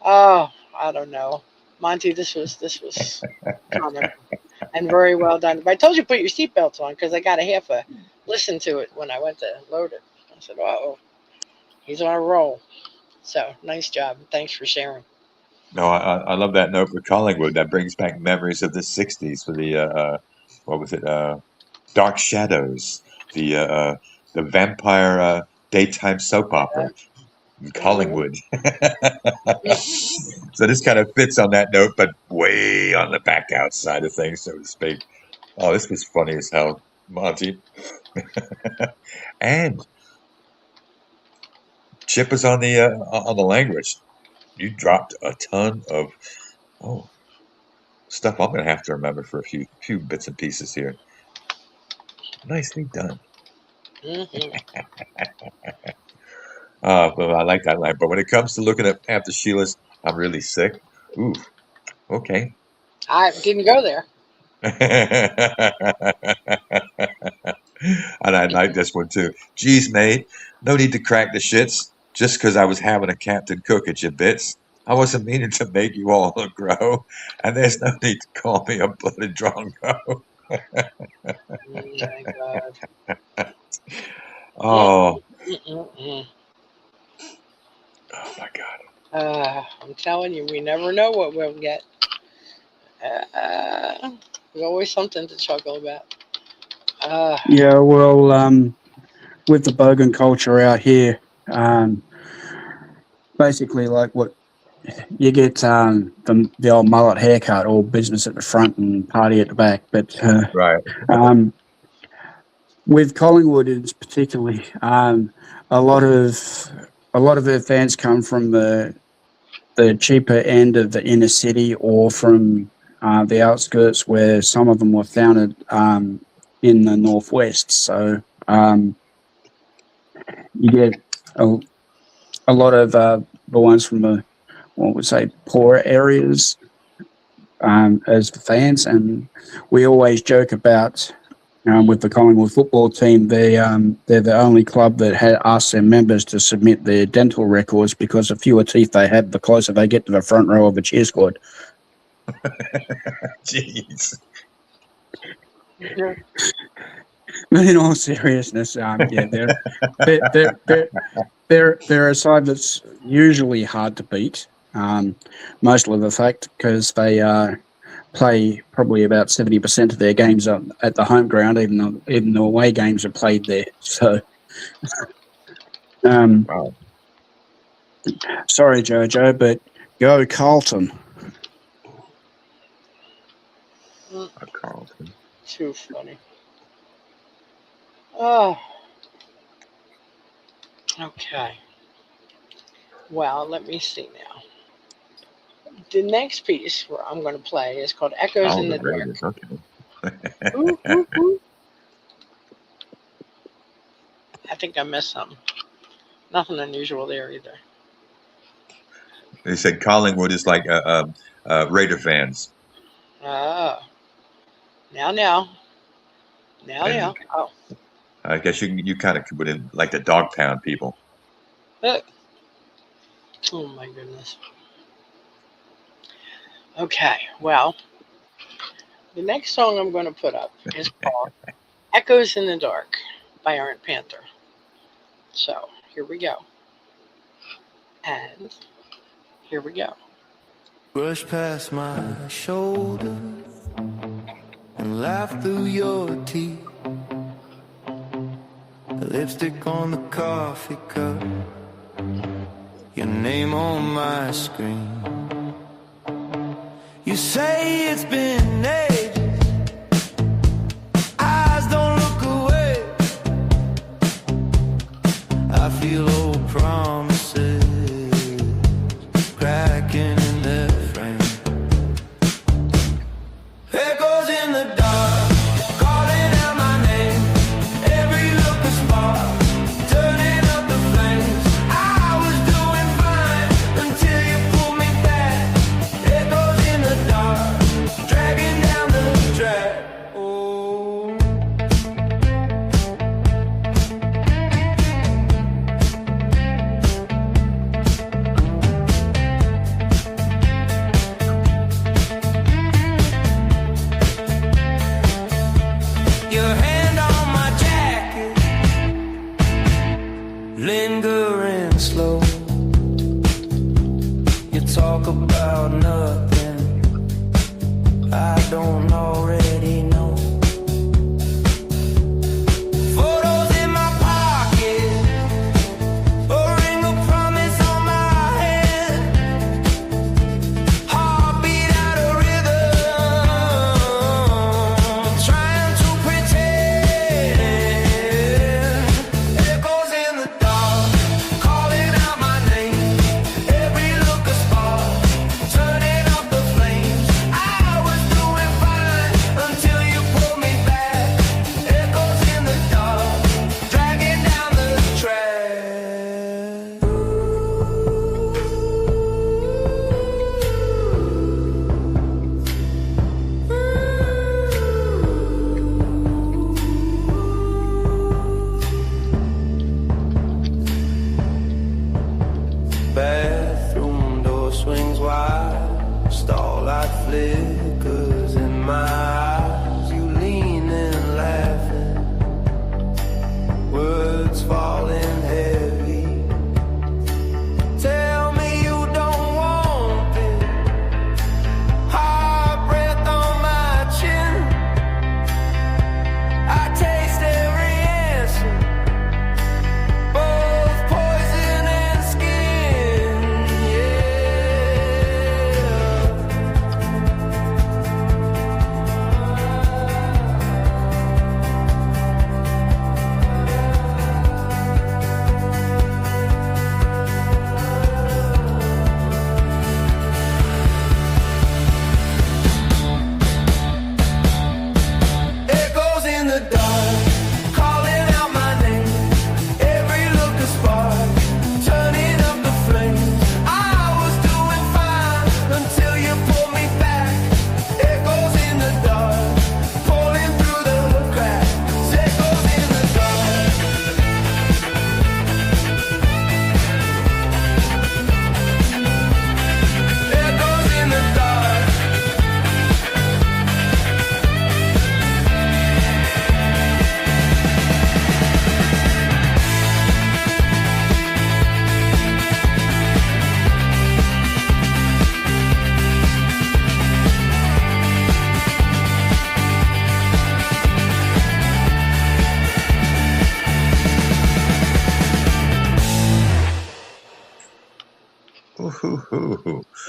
Oh, I don't know. Monty, this was common and very well done. But I told you to put your seatbelts on because I got a half a listen to it when I went to load it. I said, uh-oh, he's on a roll. So, nice job. Thanks for sharing. No, I love that note for Collingwood. That brings back memories of the 60s for the, what was it, Dark Shadows, the vampire daytime soap opera in Collingwood. So this kind of fits on that note, but way on the back outside of things, so to speak. Oh, this was funny as hell, Monty. And Chip is on the language. You dropped a ton of stuff I'm gonna have to remember for a few bits and pieces here. Nicely done. Mm-hmm. But I like that line. But when it comes to looking at after Sheila's, I'm really sick. Ooh, okay. I didn't go there. And I like this one too. Geez, mate, no need to crack the shits just 'cause I was having a Captain Cook at your bits. I wasn't meaning to make you all grow, and there's no need to call me a blooded drongo. Oh my God. Oh, Mm-mm-mm. oh my God. I'm telling you, we never know what we'll get. There's always something to chuckle about. Yeah, well, with the bogan culture out here, basically like what you get, the old mullet haircut, all business at the front and party at the back. But Right. with Collingwood, it's particularly a lot of their fans come from the cheaper end of the inner city or from the outskirts, where some of them were founded in the northwest. So you get a lot of the ones from the, what would say, poorer areas as the fans, and we always joke about with the Collingwood football team, they're the only club that had asked their members to submit their dental records, because the fewer teeth they have, the closer they get to the front row of a cheer squad. Jeez. But in all seriousness, yeah, they're a side that's usually hard to beat. Mostly the fact because they play probably about 70% of their games at the home ground, even the away games are played there. So, Wow. sorry, Jojo, but go Carlton. Carlton. Too funny. Oh. Okay. Well, let me see now. The next piece where I'm going to play is called Echoes in the Dark. Raiders, okay. Ooh, ooh, ooh. I think I missed something. Nothing unusual there either. They said Collingwood is like Raider fans. Oh. Now. Oh. I guess you kind of put in like the dog pound people. Oh my goodness. Okay, well, the next song I'm going to put up is called Echoes in the Dark by Iron Panther. So, here we go. And here we go. Brush past my shoulder and laugh through your teeth. Lipstick on the coffee cup, your name on my screen. You say it's been ages, eyes don't look away. I feel old promises cracking in their frame. Echoes in the dark, calling out my name. Every look a spark, turning up the flames. I was doing fine until you pulled me back. Echoes in the dark, dragging down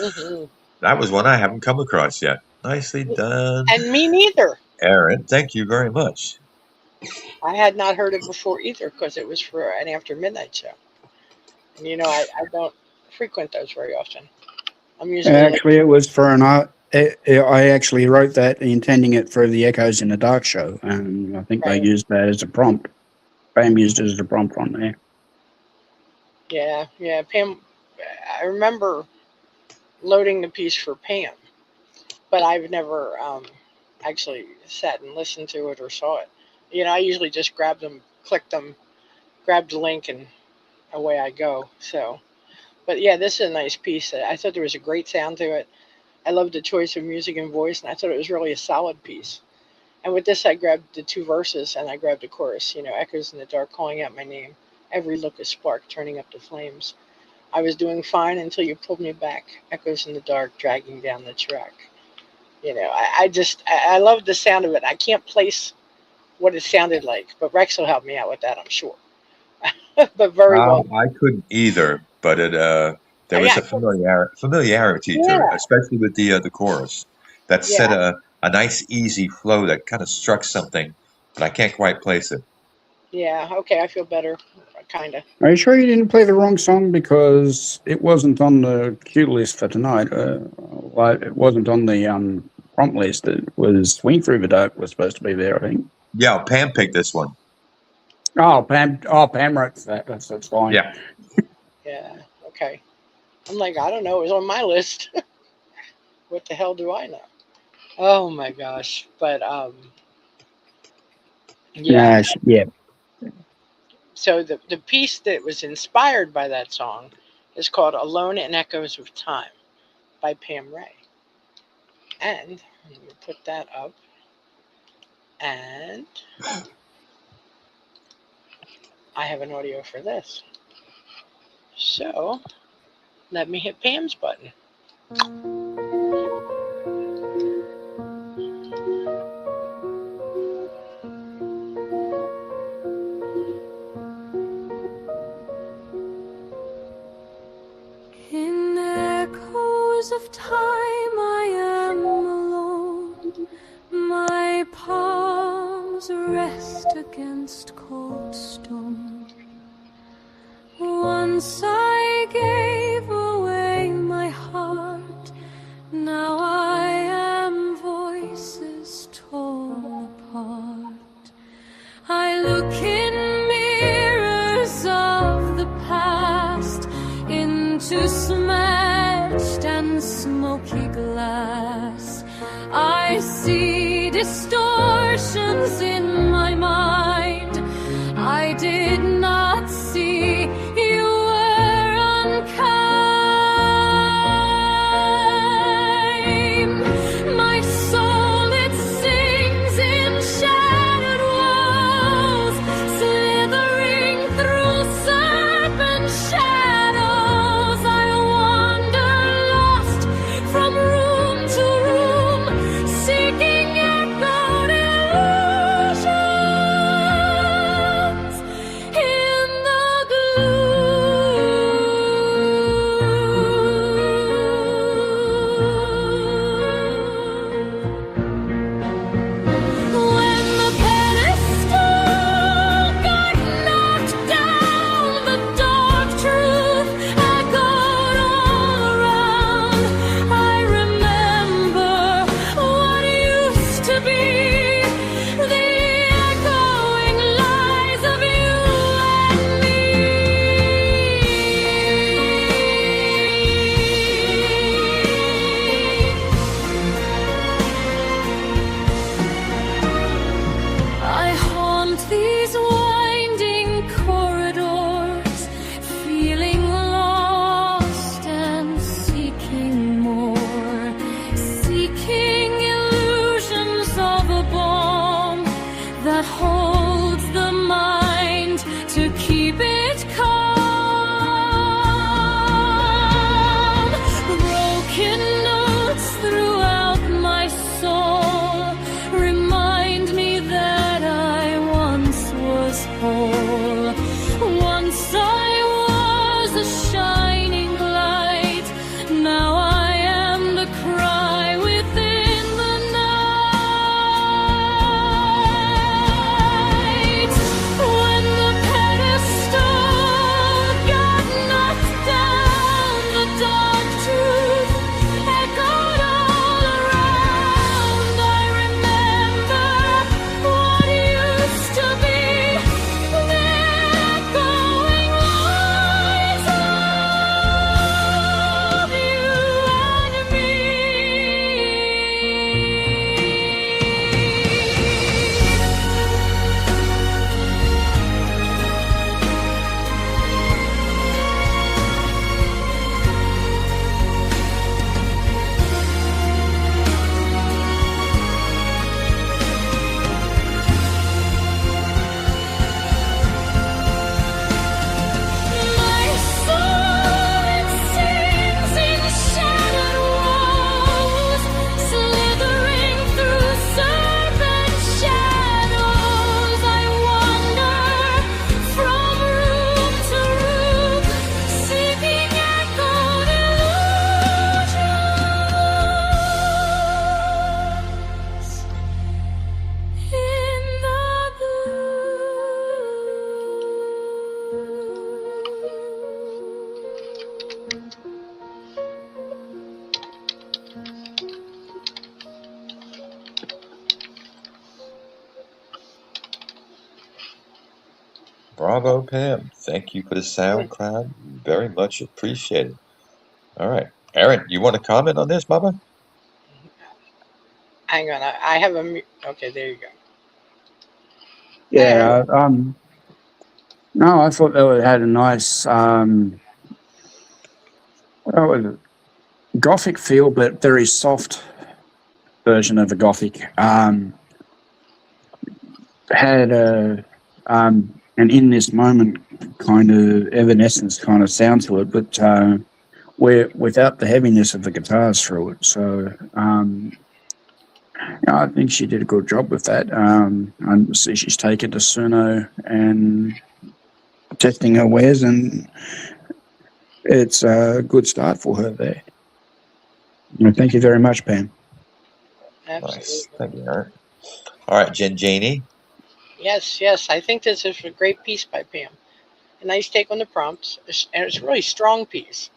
Hmm. That was one I haven't come across yet. Nicely done, And me neither. Aaron. Thank you very much. I had not heard it before either because it was for an after midnight show. And I don't frequent those very often. I'm usually like, Actually, it was for an art. I actually wrote that intending it for the Echoes in the Dark show, and I think they right. used that as a prompt. Pam used it as a prompt on there. Yeah, yeah. Pam, I remember loading the piece for Pam, but I've never actually sat and listened to it or saw it. I usually just grab them, click them, grab the link, and away I go. So, but yeah, this is a nice piece. I thought there was a great sound to it. I loved the choice of music and voice, and I thought it was really a solid piece. And with this, I grabbed the two verses and I grabbed the chorus. Echoes in the dark calling out my name. Every look a spark turning up the flames. I was doing fine until you pulled me back. Echoes in the dark dragging down the track. I love the sound of it. I can't place what it sounded like, but Rex will help me out with that, I'm sure. But very well. I couldn't either, but there was Yeah, a familiarity to it, yeah, especially with the chorus that set yeah, a nice easy flow that kind of struck something, but I can't quite place it. yeah. Okay, I feel better, kind of. Are you sure you didn't play the wrong song? Because it wasn't on the cue list for tonight. It wasn't on the prompt list. It was Swing Through the Dark was supposed to be there, I think. Yeah, Pam picked this one. Pam wrote that. That's fine. Yeah. Yeah, okay. I'm like, I don't know. It was on my list. What the hell do I know? Oh my gosh. But yeah. Yeah. So the piece that was inspired by that song is called Alone in Echoes of Time by Pam Ray. And let me put that up. And I have an audio for this. So let me hit Pam's button. In echoes of time I am alone. My palms rest against cold stone. Once I gave away my heart. Now I am voices torn apart. I look in mirrors of the past, into smashed and smoky glass. I see distortions in my mind. I did not see you were unkind. My soul, it sings in shattered walls, slithering through serpent shadows. I wander lost from room to room, seeking echoed illusions. Bravo, Pam. Thank you for the SoundCloud. Very much appreciated. All right. Aaron, you want to comment on this, Baba? Hang on, I have a. Okay, there you go. Yeah. No, I thought they had a nice, what was it? Gothic feel, but very soft version of a Gothic. Had an in this moment kind of evanescence kind of sound to it, but without the heaviness of the guitars through it. So yeah, I think she did a good job with that. I see she's taken to Suno and testing her wares, and it's a good start for her there. Thank you very much, Pam. Absolutely. Nice. Thank you, Aaron. All right, Jen Janey. Yes. I think this is a great piece by Pam. A nice take on the prompts, and it's a really strong piece.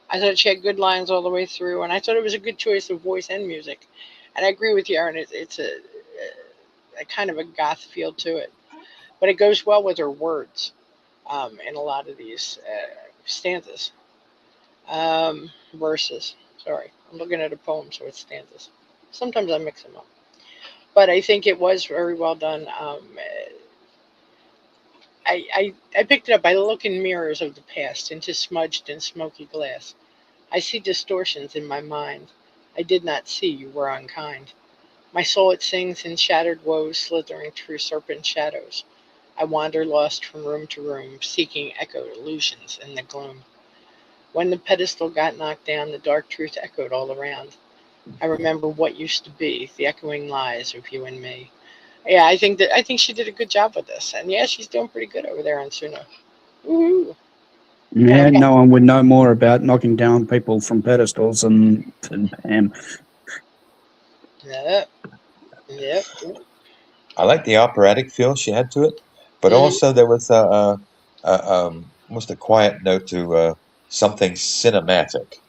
I thought she had good lines all the way through, and I thought it was a good choice of voice and music. And I agree with you, Aaron. It's a kind of a goth feel to it, but it goes well with her words in a lot of these stanzas, verses. Sorry, I'm looking at a poem, so it's stanzas. Sometimes I mix them up, but I think it was very well done. I picked it up. I look in mirrors of the past into smudged and smoky glass. I see distortions in my mind. I did not see you were unkind. My soul it sings in shattered woes, slithering through serpent shadows. I wander lost from room to room, seeking echoed illusions in the gloom. When the pedestal got knocked down, the dark truth echoed all around. I remember what used to be, the echoing lies of you and me. Yeah, I think she did a good job with this, and yeah, she's doing pretty good over there on Suno. Woohoo! Yeah, Okay. no one would know more about knocking down people from pedestals than Pam. Yep. I like the operatic feel she had to it, but also there was almost a quiet note to something cinematic,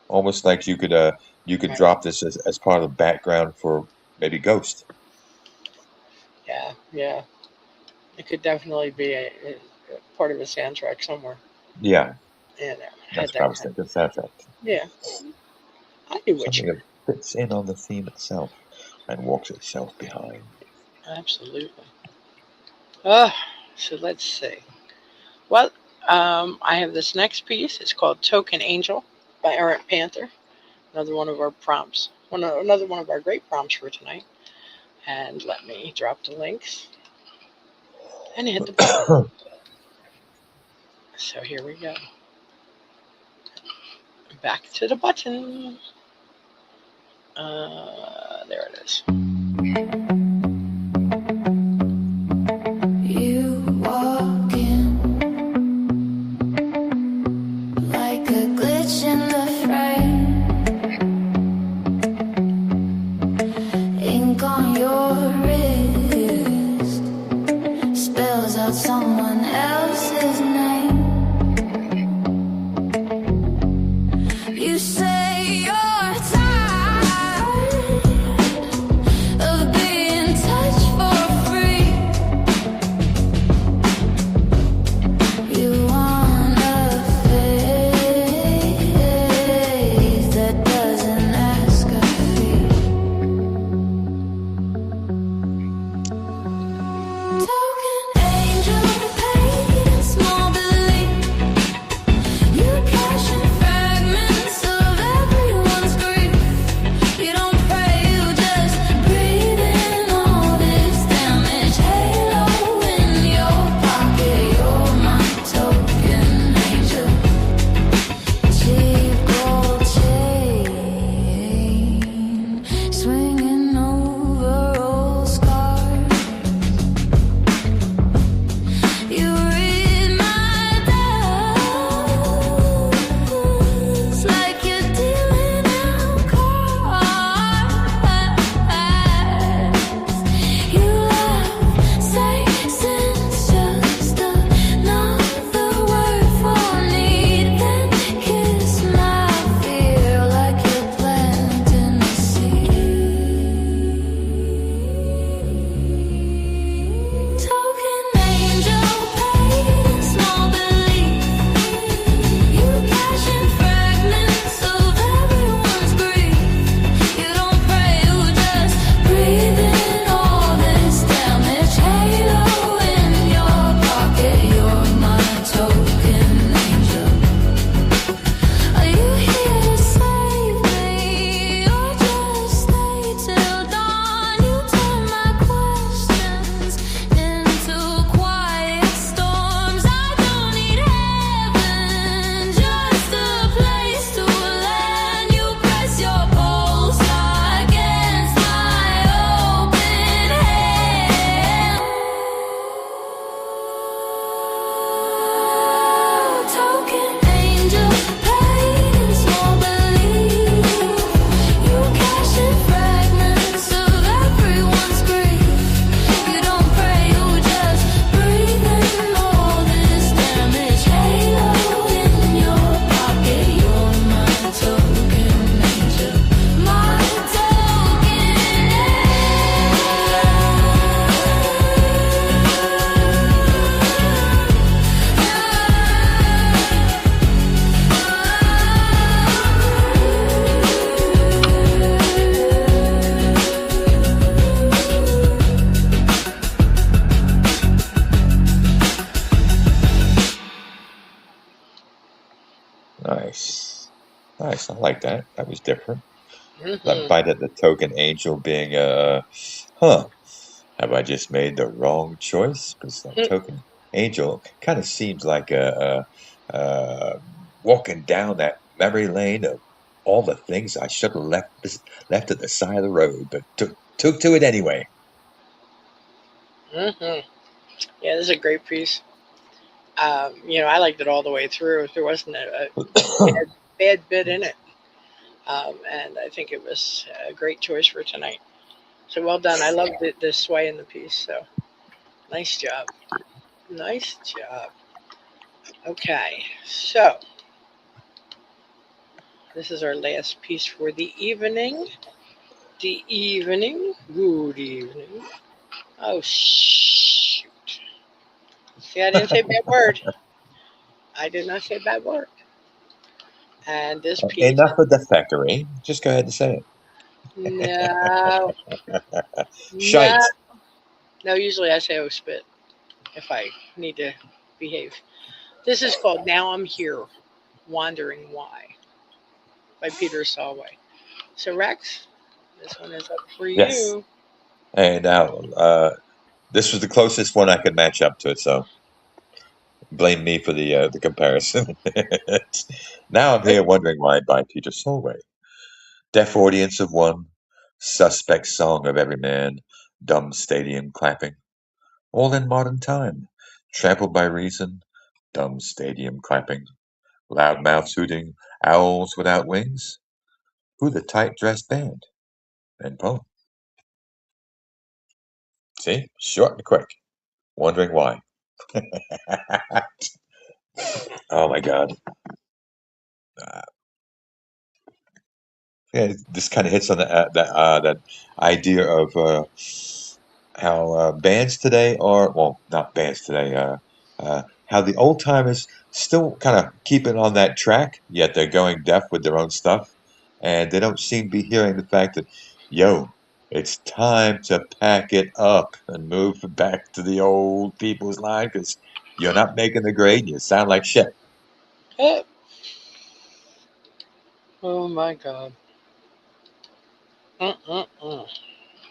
almost like you could Right. drop this as part of the background for maybe Ghost. Yeah. It could definitely be a part of a soundtrack somewhere. Yeah, And that's what I was thinking. Soundtrack. Yeah, I knew what Something you. that fits in on the theme itself and walks itself behind. Absolutely. So let's see. Well, I have this next piece. It's called "Token Angel" by Errant Panther. Another one of our prompts. Another one of our great prompts for tonight. And let me drop the links and hit the button. So here we go. Back to the button. There it is. You walk in like a glitch in the frame, ink on your wrist spells out someone else's name. You say you're tired of being touched for free. You want a face that doesn't ask a fee. Token angel, pain, small Nice. I like that. That was different. That Mm-hmm. bite at the token angel being huh, have I just made the wrong choice? Because that token angel kind of seems like walking down that memory lane of all the things I should have left at the side of the road, but took to it anyway. Mm-hmm. Yeah, this is a great piece. I liked it all the way through. There wasn't a bad bit in it. And I think it was a great choice for tonight. So well done. I loved the sway in the piece. So nice job. Nice job. Okay, so this is our last piece for the evening. Good evening. Oh, shoot. See, I didn't say a bad word. I did not say a bad word. And this piece, Enough of the factory. Just go ahead and say it. no, no. Shite. No, usually I say oh spit if I need to behave. This is called Now I'm Here, Wondering Why by Peter Solway. So Rex, this one is up for Yes. you. Hey, now, this was the closest one I could match up to it, so blame me for the comparison. Now I'm here wondering why by Peter Solway. Deaf audience of one, suspect song of every man, dumb stadium clapping. All in modern time, trampled by reason, dumb stadium clapping. Loud mouths hooting, owls without wings. Who the tight-dressed band? And poem. See? Short and quick. Wondering why. Oh my God. Yeah, this kind of hits on that idea of how bands today are, well, not bands today, how the old timers still kind of keeping on that track, yet they're going deaf with their own stuff, and they don't seem to be hearing the fact that, yo, it's time to pack it up and move back to the old people's line because you're not making the grade and you sound like shit. Oh my God.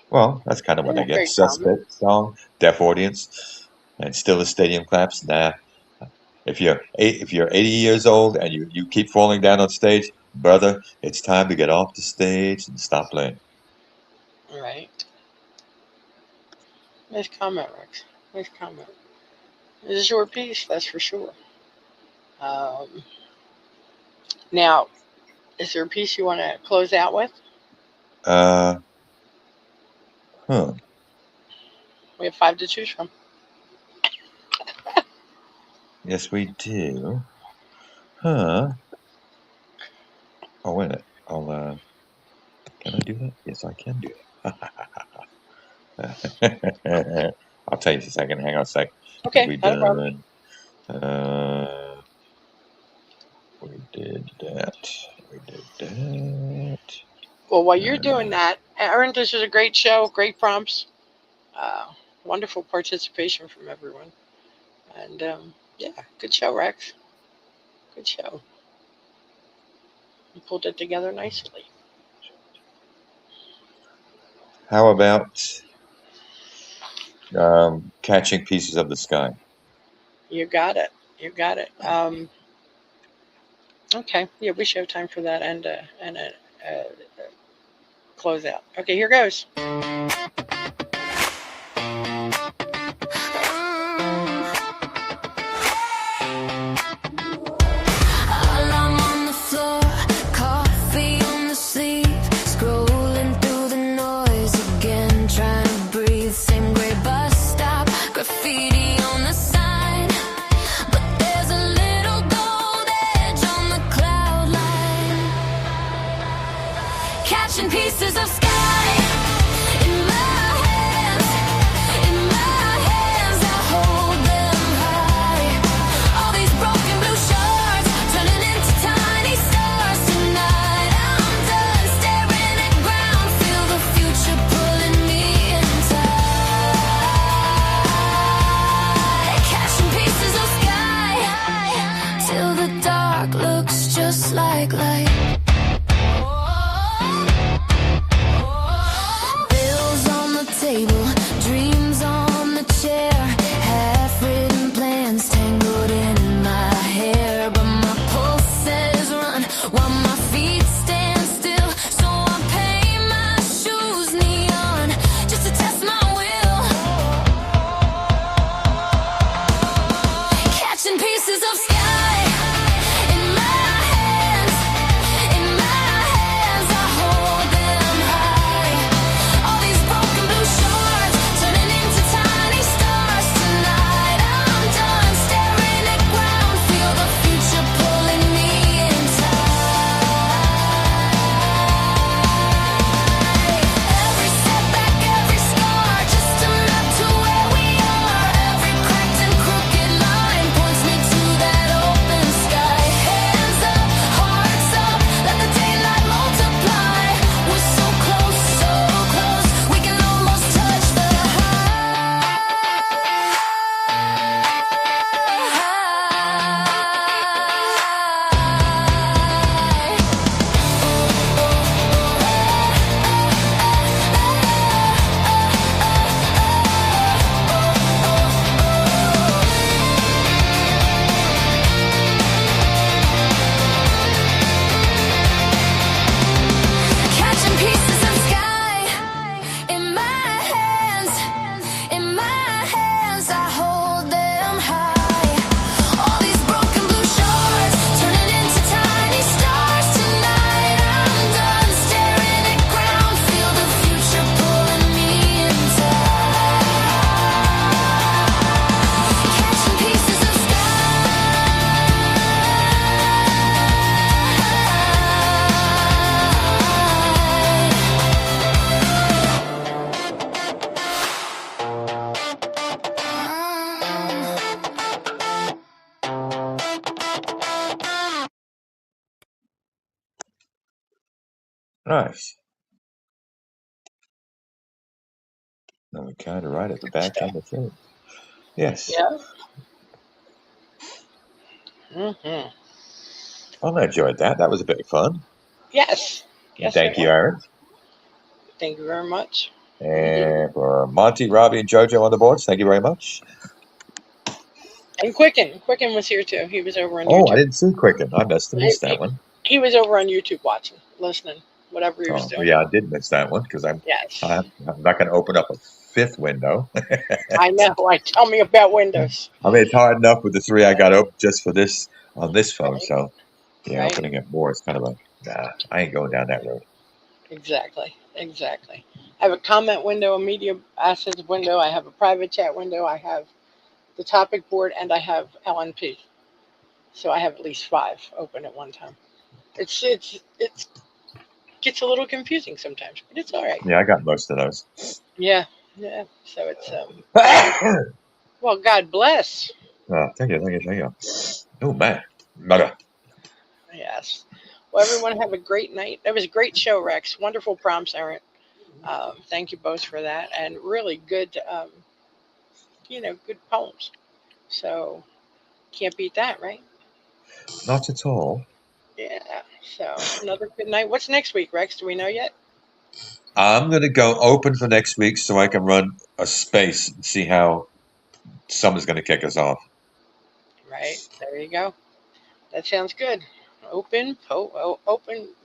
Well, that's kind of what I get. Great comment. Suspect song, deaf audience, and still the stadium claps. Nah, if you're 80 years old and you keep falling down on stage, brother, it's time to get off the stage and stop playing. Right. Nice comment, Rex. Nice comment. It's a short piece, that's for sure. Now, is there a piece you want to close out with? We have 5 to choose from. Yes, we do. Huh? Oh, wait a minute. Can I do that? Yes, I can do that. I'll tell you in a second. Hang on a sec. Okay, We not a problem. We did that. We did that. Well, while you're doing that, Aaron, this was a great show, great prompts, wonderful participation from everyone. And yeah, good show, Rex. Good show. You pulled it together nicely. How about catching pieces of the sky? You got it. You got it. Okay. Yeah, we should have time for that and a close out. Okay, here goes. Catching pieces of sky in love. Nice. No, we're kind of right at the back end of the thing. Yes. Yeah. Mm-hmm. Well, I enjoyed that. That was a bit of fun. Yes. And Yes, it thank you, was. Aaron. Thank you very much. And for Monty, Robbie, and JoJo on the boards, thank you very much. And Quicken. Quicken was here too. He was over on Oh, I YouTube. didn't see Quicken. I must have missed that He, one. he was over on YouTube watching, listening, whatever he was Oh, doing. yeah, I did miss that one because I'm Yes. not going to open up a fifth window. I know. Like, tell me about Windows. I mean, it's hard enough with the three I got open just for this on this phone. Right. So, yeah, Right. opening up more is kind of nah, I ain't going down that road. Exactly. Exactly. I have a comment window, a media assets window. I have a private chat window. I have the topic board, and I have LNP. So I have at least 5 open at one time. It's gets a little confusing sometimes, but it's all right. Yeah, I got most of those. Yeah. Yeah. So it's Oh, well, God bless. thank you. Oh, man. Mother. Yes. Well, everyone have a great night. That was a great show, Rex. Wonderful prompts, Aaron. Thank you both for that, and really good, good poems. So can't beat that, right? Not at all. Yeah. So another good night. What's next week, Rex? Do we know yet? I'm going to go open for next week so I can run a space and see how summer's going to kick us off. Right. There you go. That sounds good. Open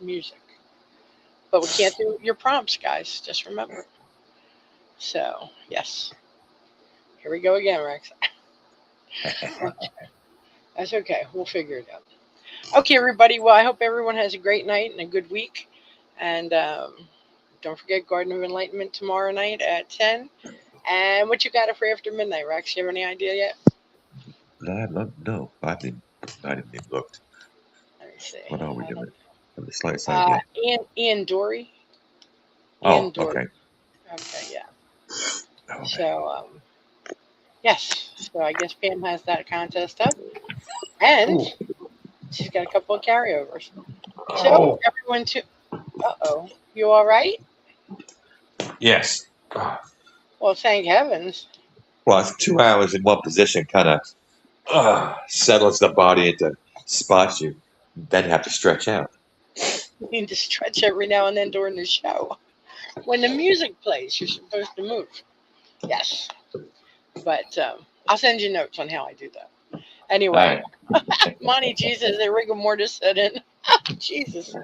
music. But we can't do your prompts, guys. Just remember. So yes. Here we go again, Rex. That's okay. We'll figure it out. Okay, everybody. Well, I hope everyone has a great night and a good week. And don't forget Garden of Enlightenment tomorrow night at 10. And what you got for after midnight, Rex? You have any idea yet? No, I didn't even look. Let me see. What are we doing? Have the slightest idea. Ian Dory. Oh, okay. Okay, yeah. Oh, So, yes. So I guess Pam has that contest up. And she's got a couple of carryovers. So, everyone to... Uh-oh. You all right? yes. Well, thank heavens. Well, it's 2 hours in one position kind of settles the body into spots you then have to stretch out. You need to stretch every now and then during the show. When the music plays, you're supposed to move. Yes. But I'll send you notes on how I do that. Anyway, Monty G says the rigor mortis set in. Jesus.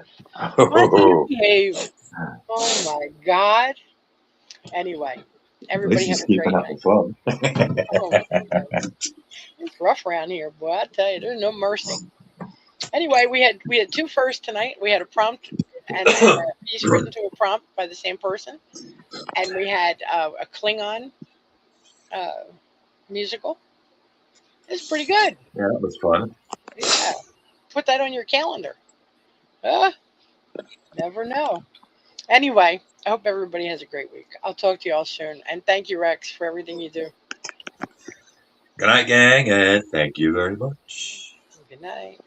Monty, you behave. Oh my God. Anyway, everybody have a great night. Fun. Oh, it's rough around here, boy. I tell you, there's no mercy. Anyway, we had 2 firsts tonight. We had a prompt and a piece written to a prompt by the same person, and we had a Klingon musical. It's pretty good. Yeah, that was fun. Yeah, put that on your calendar. Never know. Anyway, I hope everybody has a great week. I'll talk to you all soon, and thank you, Rex, for everything you do. Good night, gang, and thank you very much. Good night.